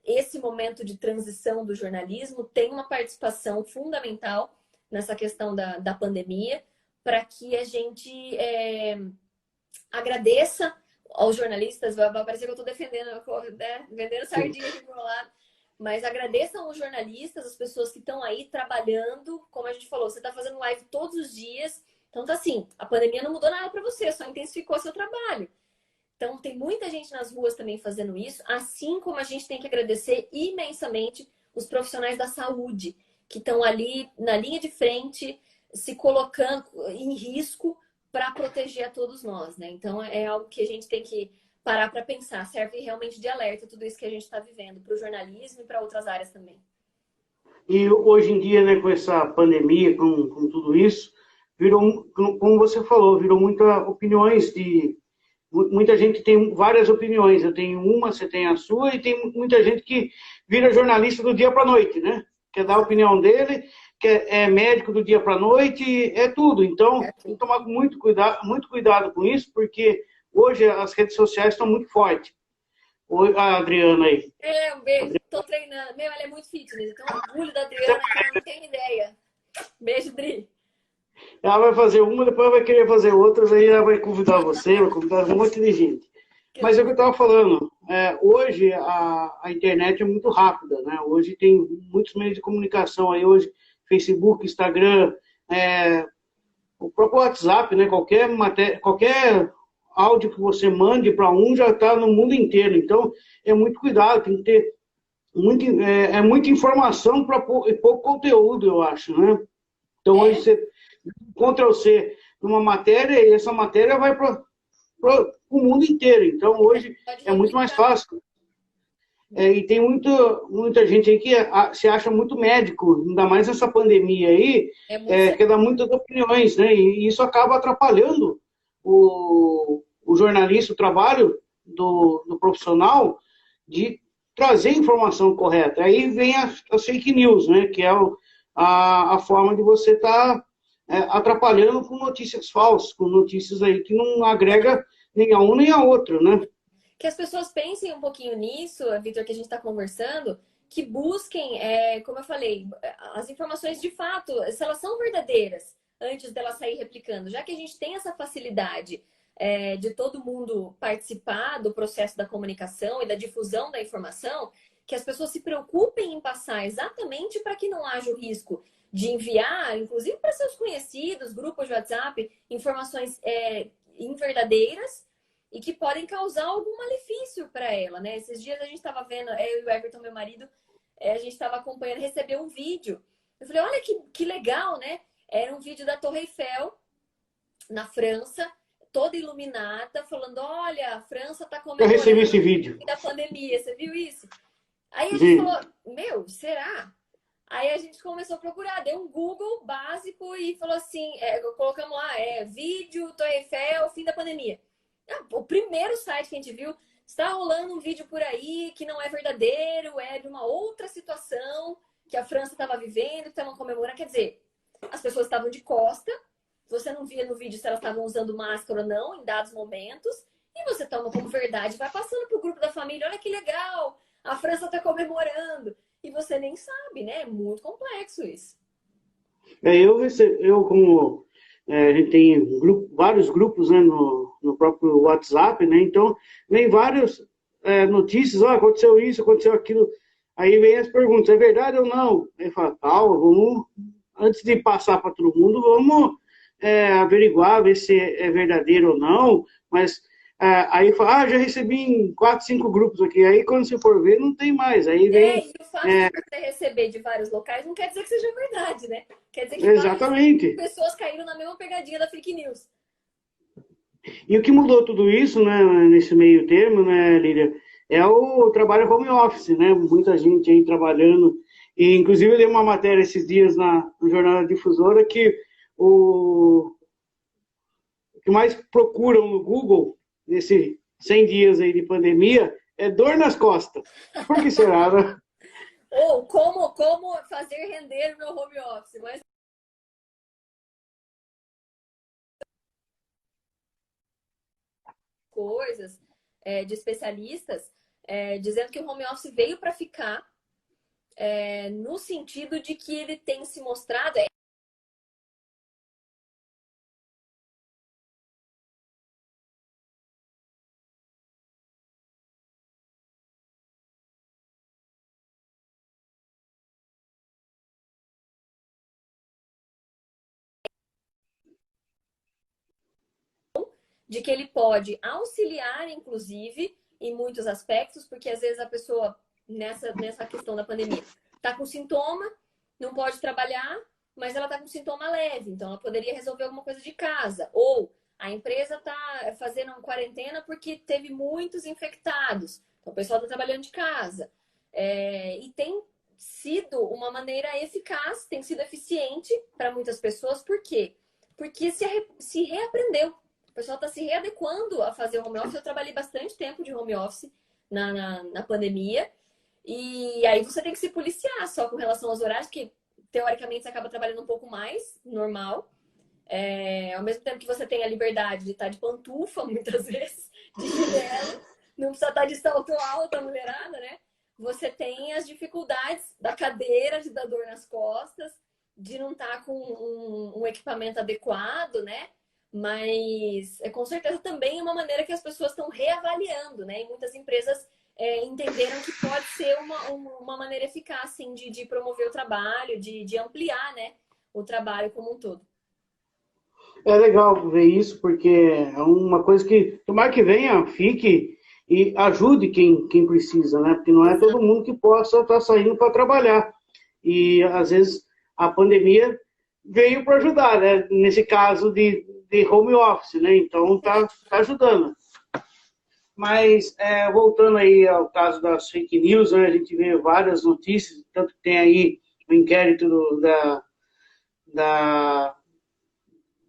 esse momento de transição do jornalismo tem uma participação fundamental nessa questão da pandemia, para que a gente agradeça aos jornalistas. Vai parecer que eu estou defendendo, né? Vendendo sardinha aqui pro meu lado. Mas agradeçam os jornalistas, as pessoas que estão aí trabalhando. Como a gente falou, você está fazendo live todos os dias. Então, tá assim, a pandemia não mudou nada para você, só intensificou seu trabalho. Então, tem muita gente nas ruas também fazendo isso, assim como a gente tem que agradecer imensamente os profissionais da saúde, que estão ali na linha de frente, se colocando em risco para proteger a todos nós, né? Então, é algo que a gente tem que parar para pensar. Serve realmente de alerta tudo isso que a gente está vivendo, para o jornalismo e para outras áreas também. E hoje em dia, né, com essa pandemia, com tudo isso, virou, como você falou, virou muitas opiniões de... Muita gente tem várias opiniões. Eu tenho uma, você tem a sua, e tem muita gente que vira jornalista do dia para a noite, né? Quer dar a opinião dele, é médico do dia para a noite, é tudo. Então, tem que tomar muito cuidado com isso, porque hoje as redes sociais estão muito fortes. Oi, a Adriana aí. Um beijo. Tô treinando. Ela é muito fitness. Eu tenho orgulho da Adriana, que ela não tem ideia. Beijo, Dri. Ela vai fazer uma, depois vai querer fazer outras, aí ela vai convidar você, vai convidar um monte de gente. Mas é o que eu estava falando, hoje a internet é muito rápida, né? Hoje tem muitos meios de comunicação aí, hoje Facebook, Instagram, o próprio WhatsApp, né? Qualquer áudio que você mande para já está no mundo inteiro. Então, é muito cuidado, tem que ter muita informação para pouco conteúdo, eu acho, né? Então, hoje você encontra você numa matéria e essa matéria vai para o mundo inteiro. Então, hoje é muito mais fácil. E tem muita gente aí que se acha muito médico, ainda mais nessa pandemia aí, que dá muitas opiniões, né? E isso acaba atrapalhando o jornalista, o trabalho do profissional de trazer informação correta. Aí vem as fake news, né? Que é a forma de você estar atrapalhando com notícias falsas, com notícias aí que não agrega nem a um nem a outro, né? Que as pessoas pensem um pouquinho nisso, Vitor, que a gente está conversando, que busquem, como eu falei, as informações de fato, se elas são verdadeiras, antes delas sair replicando. Já que a gente tem essa facilidade de todo mundo participar do processo da comunicação e da difusão da informação, que as pessoas se preocupem em passar exatamente para que não haja o risco de enviar, inclusive para seus conhecidos, grupos de WhatsApp, informações inverdadeiras e que podem causar algum malefício para ela, né? Esses dias a gente estava vendo, eu e o Everton, meu marido, a gente estava acompanhando, recebeu um vídeo. Eu falei, olha que legal, né? Era um vídeo da Torre Eiffel, na França, toda iluminada, falando, olha, a França está comemorando Eu recebi esse vídeo da pandemia. Você viu isso? Aí a gente falou, será? Aí a gente começou a procurar, deu um Google básico e falou assim, colocamos lá, vídeo, Torre Eiffel, fim da pandemia. O primeiro site que a gente viu, está rolando um vídeo por aí que não é verdadeiro, é de uma outra situação que a França estava vivendo, que estavam comemorando. Quer dizer, as pessoas estavam de costa, você não via no vídeo se elas estavam usando máscara ou não, em dados momentos, e você toma como verdade, vai passando para o grupo da família, olha que legal, a França está comemorando, e você nem sabe, né? É muito complexo isso. Eu como a gente tem vários grupos, né, no próprio WhatsApp, né? Então, vem várias notícias, aconteceu isso, aconteceu aquilo. Aí vem as perguntas, é verdade ou não? Aí fala, calma, antes de passar para todo mundo, vamos averiguar, ver se é verdadeiro ou não. Mas aí fala, já recebi em 4, 5 grupos aqui. Aí quando você for ver, não tem mais. Aí vem. E o fato de você receber de vários locais não quer dizer que seja verdade, né? Quer dizer que Exatamente. várias pessoas caíram na mesma pegadinha da fake news. E o que mudou tudo isso, né, nesse meio termo, né, Lídia, é o trabalho home office, né? Muita gente aí trabalhando. E, inclusive, eu dei uma matéria esses dias no Jornal da Difusora que o que mais procuram no Google, nesses 100 dias aí de pandemia, é dor nas costas. Por que será, né? Ou como fazer render o meu home office. Mas coisas, de especialistas, dizendo que o home office veio para ficar, no sentido de que ele tem se mostrado. De que ele pode auxiliar, inclusive, em muitos aspectos, porque às vezes a pessoa, nessa questão da pandemia, está com sintoma, não pode trabalhar, mas ela está com sintoma leve, então ela poderia resolver alguma coisa de casa. Ou a empresa está fazendo uma quarentena porque teve muitos infectados, então o pessoal está trabalhando de casa. E tem sido uma maneira eficaz, tem sido eficiente para muitas pessoas, por quê? Porque se reaprendeu. O pessoal está se readequando a fazer home office. Eu trabalhei bastante tempo de home office na pandemia. E aí você tem que se policiar só com relação aos horários, que teoricamente você acaba trabalhando um pouco mais, normal. Ao mesmo tempo que você tem a liberdade de estar de pantufa, muitas vezes, de chinelo, não precisa estar de salto alto, a mulherada, né? Você tem as dificuldades da cadeira, de dar dor nas costas, de não estar com um equipamento adequado, né? Mas com certeza também é uma maneira que as pessoas estão reavaliando, né? E muitas empresas entenderam que pode ser uma maneira eficaz, assim, de promover o trabalho, de ampliar, né, o trabalho como um todo. É legal ver isso, porque é uma coisa que, tomara que venha, fique e ajude quem precisa, né? Porque não é todo mundo que possa estar saindo para trabalhar. E, às vezes, a pandemia veio para ajudar, né? Nesse caso de home office, né? Então, tá ajudando. Mas, voltando aí ao caso das fake news, né? A gente vê várias notícias, tanto que tem aí o inquérito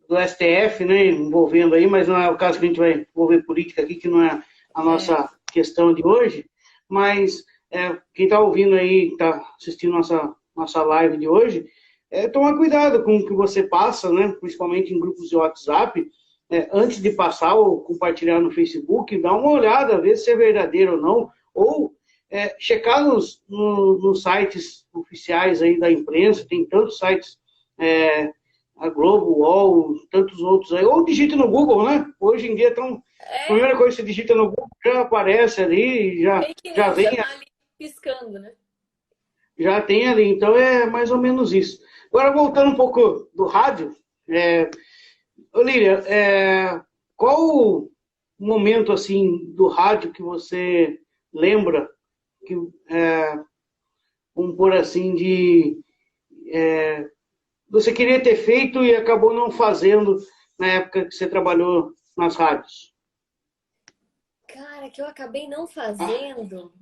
do STF, né, envolvendo aí, mas não é o caso que a gente vai envolver política aqui, que não é a nossa questão de hoje, mas quem está ouvindo aí, está assistindo nossa live de hoje, tomar cuidado com o que você passa, né, principalmente em grupos de WhatsApp, antes de passar ou compartilhar no Facebook, dá uma olhada, ver se é verdadeiro ou não, ou checar nos sites oficiais aí da imprensa, tem tantos sites, a Globo, o UOL, tantos outros aí, ou digita no Google, né? Hoje em dia, a primeira coisa que você digita no Google já aparece ali, já vem. Já tá ali piscando, né? Já tem ali, então é mais ou menos isso. Agora, voltando um pouco do rádio, Olívia, qual o momento, assim, do rádio que você lembra, que, vamos pôr assim, você queria ter feito e acabou não fazendo na época que você trabalhou nas rádios? Cara, que eu acabei não fazendo.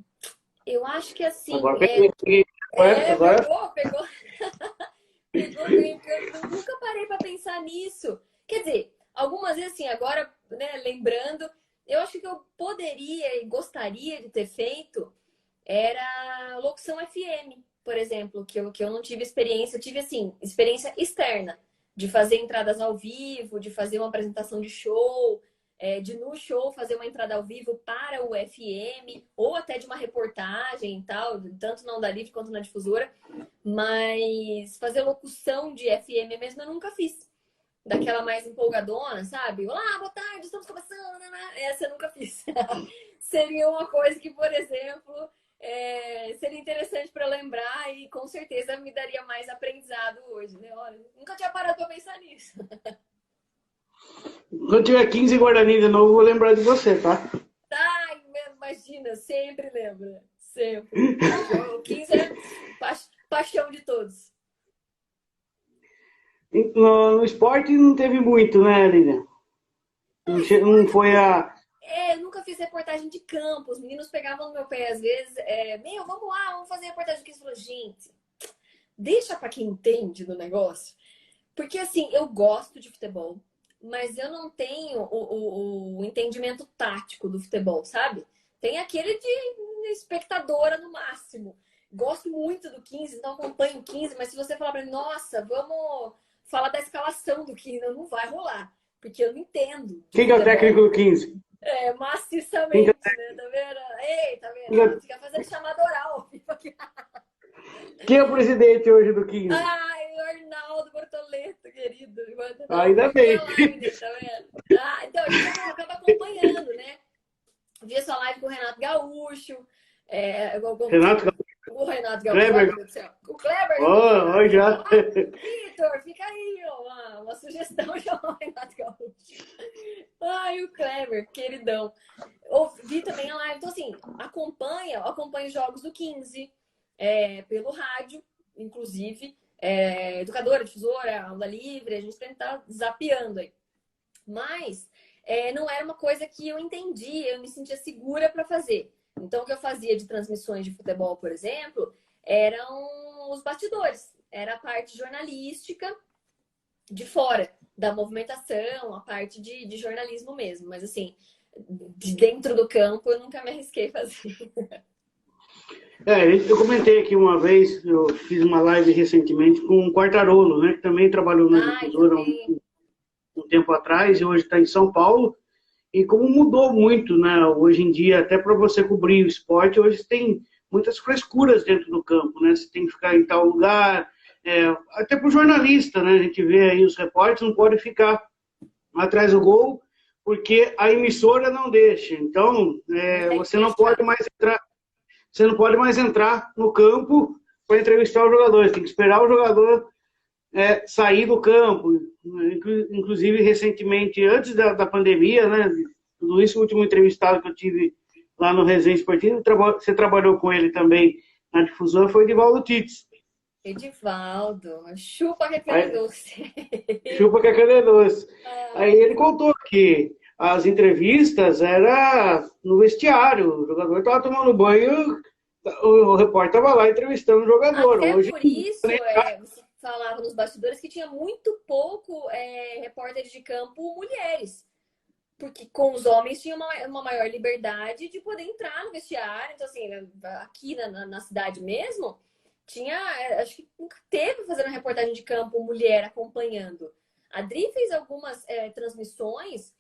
Eu acho que assim. Agora peguei. Agora... Pegou. Pegou bem, porque eu nunca parei para pensar nisso. Quer dizer, algumas vezes assim, agora, né, lembrando, eu acho que eu poderia e gostaria de ter feito era locução FM, por exemplo, que eu não tive experiência, eu tive assim, experiência externa, de fazer entradas ao vivo, de fazer uma apresentação de show, de no show fazer uma entrada ao vivo para o FM, ou até de uma reportagem e tal, tanto na Onda Livre quanto na difusora, mas fazer locução de FM mesmo eu nunca fiz. Daquela mais empolgadona, sabe? Olá, boa tarde, estamos começando. Essa eu nunca fiz. Seria uma coisa que, por exemplo, seria interessante para lembrar e com certeza me daria mais aprendizado hoje, né? Olha, nunca tinha parado para pensar nisso. Quando tiver 15 Guarani de novo, vou lembrar de você, tá? Ai, imagina, sempre lembra. Sempre. O 15 é paixão de todos. No esporte não teve muito, né, Lilian? Não foi a... Eu nunca fiz reportagem de campo. Os meninos pegavam no meu pé às vezes. Vamos lá, vamos fazer reportagem aqui. Você falou, gente, deixa pra quem entende do negócio. Porque assim, eu gosto de futebol, mas eu não tenho o entendimento tático do futebol, sabe? Tem aquele de espectadora no máximo. Gosto muito do 15, então acompanho o 15, mas se você falar pra mim, nossa, vamos falar da escalação do 15, não vai rolar, porque eu não entendo. Quem é o técnico do 15? Maciçamente, né? Tá vendo? Ei, tá vendo? Ela fica fazendo chamada oral. Quem é o presidente hoje do 15? Ai, o Arnaldo Bortoleto, querido. Não, Ainda vi bem. a live dele, tá vendo? Então, a gente acaba acompanhando, né? Vi a sua live com o Renato Gaúcho. Renato O Renato Gaúcho, ai Kleber. meu Deus do céu. O Kleber Oh, já. Vitor, fica aí, uma sugestão de Renato Gaúcho. Ai, o Kleber, queridão. Vi também a live. Então, assim, acompanha jogos do 15 pelo rádio, inclusive. Educadora, difusora, aula livre, a gente tá zapeando aí. Mas não era uma coisa que eu entendia, eu me sentia segura para fazer. Então, o que eu fazia de transmissões de futebol, por exemplo, eram os bastidores. Era a parte jornalística de fora da movimentação, a parte de jornalismo mesmo. Mas, assim, de dentro do campo, eu nunca me arrisquei a fazer. Eu comentei aqui uma vez, eu fiz uma live recentemente com o Quartarolo, né, que também trabalhou na difusora um tempo atrás e hoje está em São Paulo. E como mudou muito, né? Hoje em dia, até para você cobrir o esporte, hoje tem muitas frescuras dentro do campo, né? Você tem que ficar em tal lugar, até para o jornalista, né? A gente vê aí os repórteres, não pode ficar atrás do gol, porque a emissora não deixa. Então, você não pode mais entrar no campo para entrevistar os jogadores. Tem que esperar o jogador sair do campo. Inclusive, recentemente, antes da pandemia, né? Tudo isso, o último entrevistado que eu tive lá no Resenha Esportivo, você trabalhou com ele também na difusão, foi Edivaldo Tits. Edivaldo, chupa que é doce. Chupa que é doce. Aí ele contou que as entrevistas era no vestiário, o jogador estava tomando banho, o repórter estava lá entrevistando o jogador. Até Hoje, por isso, você falava nos bastidores que tinha muito pouco repórteres de campo mulheres. Porque com os homens tinha uma maior liberdade de poder entrar no vestiário. Então, assim, aqui na cidade mesmo, tinha, acho que nunca teve fazendo reportagem de campo mulher acompanhando. A Dri fez algumas transmissões,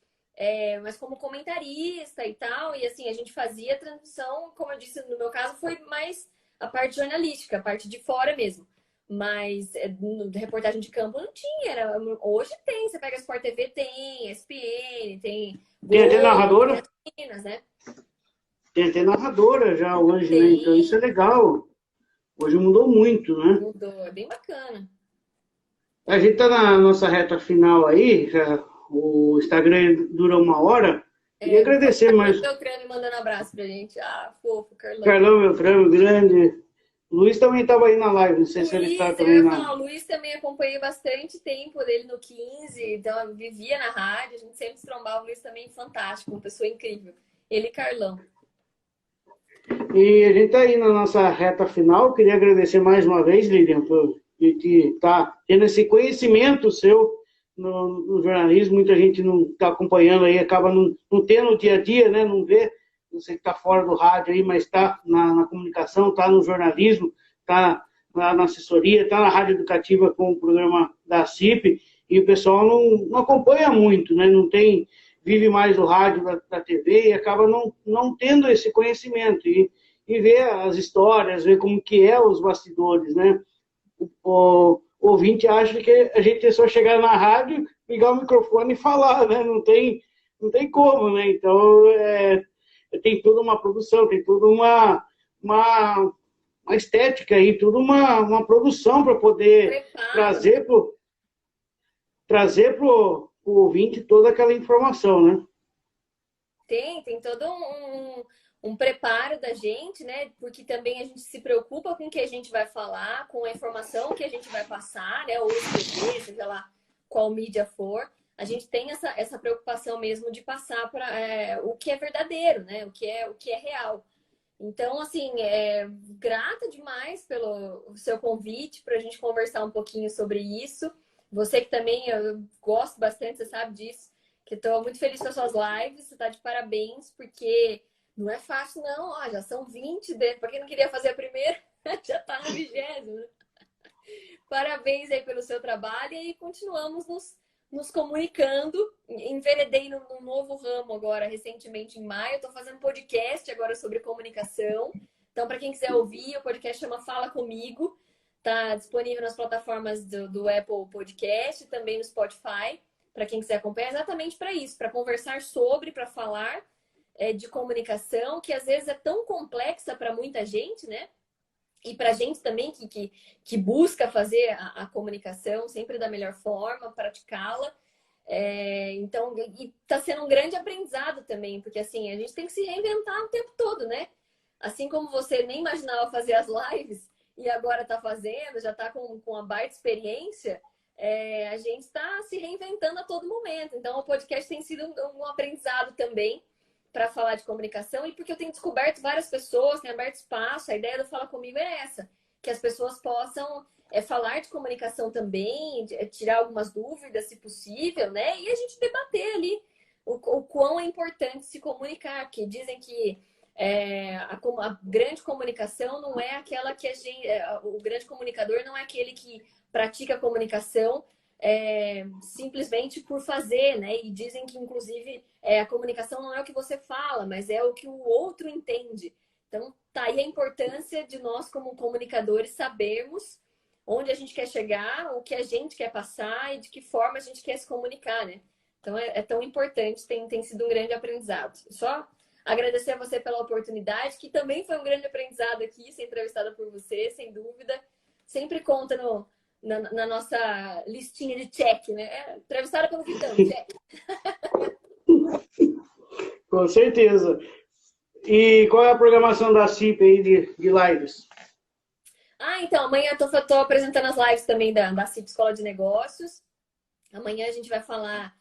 mas como comentarista e tal. E assim, a gente fazia transmissão, como eu disse, no meu caso, foi mais a parte jornalística, a parte de fora mesmo. Mas reportagem de campo não tinha. Hoje tem, você pega a Sport TV, tem, ESPN, tem tem até narradora? tem Minas, né? Tem até narradora já hoje, Tem. né? Então isso é legal. Hoje mudou muito, né? Mudou, é bem bacana. A gente tá na nossa reta final aí, já, o Instagram dura 1 hora. Queria agradecer mais. O Crânio mandando abraço pra gente. Fofo, Carlão. Carlão, meu crânio grande. O Luiz também estava aí na live, não sei Luiz, se ele está também na. O Luiz também acompanhei bastante tempo dele no 15, então eu vivia na rádio, a gente sempre se trombava. O Luiz também fantástico, uma pessoa incrível. Ele e Carlão. E a gente está aí na nossa reta final. Queria agradecer mais uma vez, Lilian, por estar tendo esse conhecimento seu no jornalismo. Muita gente não está acompanhando aí, acaba não tendo o dia a dia, né? Não vê. Você que está fora do rádio aí, mas está na comunicação, está no jornalismo, está lá na assessoria, está na rádio educativa com o programa da CIP, e o pessoal não acompanha muito, né? Não tem, vive mais do rádio, da TV, e acaba não tendo esse conhecimento, e ver as histórias, ver como que é os bastidores, né? O ouvinte acha que a gente é só chegar na rádio, ligar o microfone e falar, né? Não tem como, né? Então, tem toda uma produção, tem toda uma estética aí, toda uma produção para poder trazer pro ouvinte toda aquela informação, né? Tem todo um preparo da gente, né? Porque também a gente se preocupa com o que a gente vai falar, com a informação que a gente vai passar, né? Ou escrever, seja lá qual mídia for. A gente tem essa preocupação mesmo de passar para o que é verdadeiro, né? O que é real. Então, assim, grata demais pelo seu convite para a gente conversar um pouquinho sobre isso. Você que também, eu gosto bastante, você sabe disso, que estou muito feliz com as suas lives, você está de parabéns, porque não é fácil não, já são 20, para quem não queria fazer a primeira, já está no 20º. Parabéns aí pelo seu trabalho e continuamos nos comunicando. Enveredei num novo ramo agora, recentemente, em maio. Estou fazendo podcast agora sobre comunicação. Então, para quem quiser ouvir, o podcast chama Fala Comigo. Está disponível nas plataformas do Apple Podcast, também no Spotify, para quem quiser acompanhar, exatamente para isso, para conversar sobre, para falar de comunicação, que às vezes é tão complexa para muita gente, né? E para a gente também que busca fazer a comunicação sempre da melhor forma, praticá-la. Então, está sendo um grande aprendizado também, porque assim, a gente tem que se reinventar o tempo todo, né? Assim como você nem imaginava fazer as lives e agora está fazendo, já está com uma baita experiência, a gente está se reinventando a todo momento. Então, o podcast tem sido um aprendizado também para falar de comunicação e porque eu tenho descoberto várias pessoas, tenho aberto espaço. A ideia do Fala Comigo é essa, que as pessoas possam falar de comunicação também, tirar algumas dúvidas, se possível, né? E a gente debater ali o quão é importante se comunicar, porque dizem que a grande comunicação não é aquela que a gente... o grande comunicador não é aquele que pratica a comunicação simplesmente por fazer, né? E dizem que, inclusive, a comunicação não é o que você fala, mas é o que o outro entende. Então, tá aí a importância de nós, como comunicadores, sabermos onde a gente quer chegar, o que a gente quer passar e de que forma a gente quer se comunicar, né? Então, é tão importante, tem sido um grande aprendizado. Só agradecer a você pela oportunidade, que também foi um grande aprendizado aqui, ser entrevistada por você, sem dúvida. Sempre conta na nossa listinha de check, né? Entrevistada pelo Vitão, check. Com certeza. E qual é a programação da CIP aí de lives? Então, amanhã eu tô apresentando as lives também da CIP Escola de Negócios. Amanhã a gente vai falar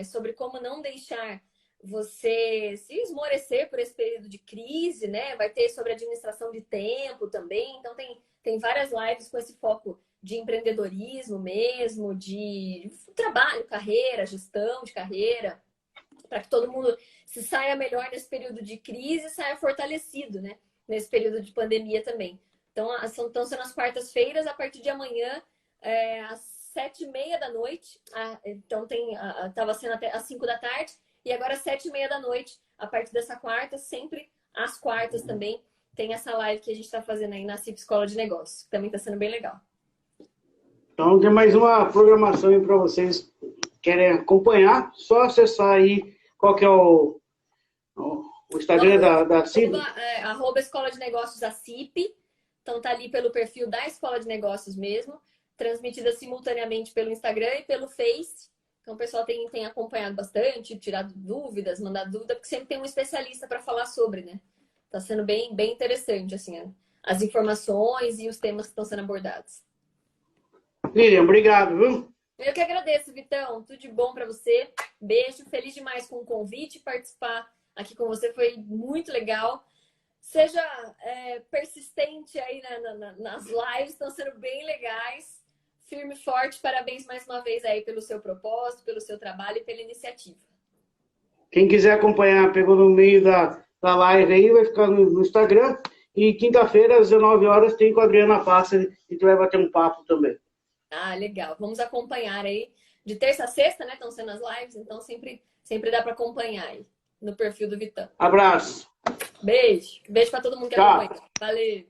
sobre como não deixar você se esmorecer por esse período de crise, né? Vai ter sobre administração de tempo também. Então, tem várias lives com esse foco de empreendedorismo mesmo, de trabalho, carreira, gestão de carreira, para que todo mundo se saia melhor nesse período de crise e saia fortalecido, né? Nesse período de pandemia também. Então, estão sendo as quartas-feiras, a partir de amanhã, às 7h30 da noite. Então, estava sendo até às 5 da tarde, e agora às 7h30 da noite, a partir dessa quarta, sempre às quartas também, tem essa live que a gente está fazendo aí na CIP Escola de Negócios, que também está sendo bem legal. Então, tem mais uma programação aí para vocês que querem acompanhar. Só acessar aí qual que é o Instagram da CIP. @ Escola de Negócios da CIP. Então, tá ali pelo perfil da Escola de Negócios mesmo, transmitida simultaneamente pelo Instagram e pelo Face. Então, o pessoal tem acompanhado bastante, tirado dúvidas, mandado dúvida, porque sempre tem um especialista para falar sobre, né? Tá sendo bem, bem interessante, assim, as informações e os temas que estão sendo abordados. Lilian, obrigado, viu? Eu que agradeço, Vitão. Tudo de bom para você. Beijo. Feliz demais com o convite. Participar aqui com você foi muito legal. Seja persistente aí nas lives. Estão sendo bem legais. Firme e forte. Parabéns mais uma vez aí pelo seu propósito, pelo seu trabalho e pela iniciativa. Quem quiser acompanhar, pegou no meio da live aí, vai ficar no Instagram. E quinta-feira, às 19 horas, tem com a Adriana Passa. A gente vai bater um papo também. Legal. Vamos acompanhar aí. De terça a sexta, né? Estão sendo as lives, então sempre dá para acompanhar aí no perfil do Vitão. Abraço. Beijo. Beijo para todo mundo que acompanha. Valeu.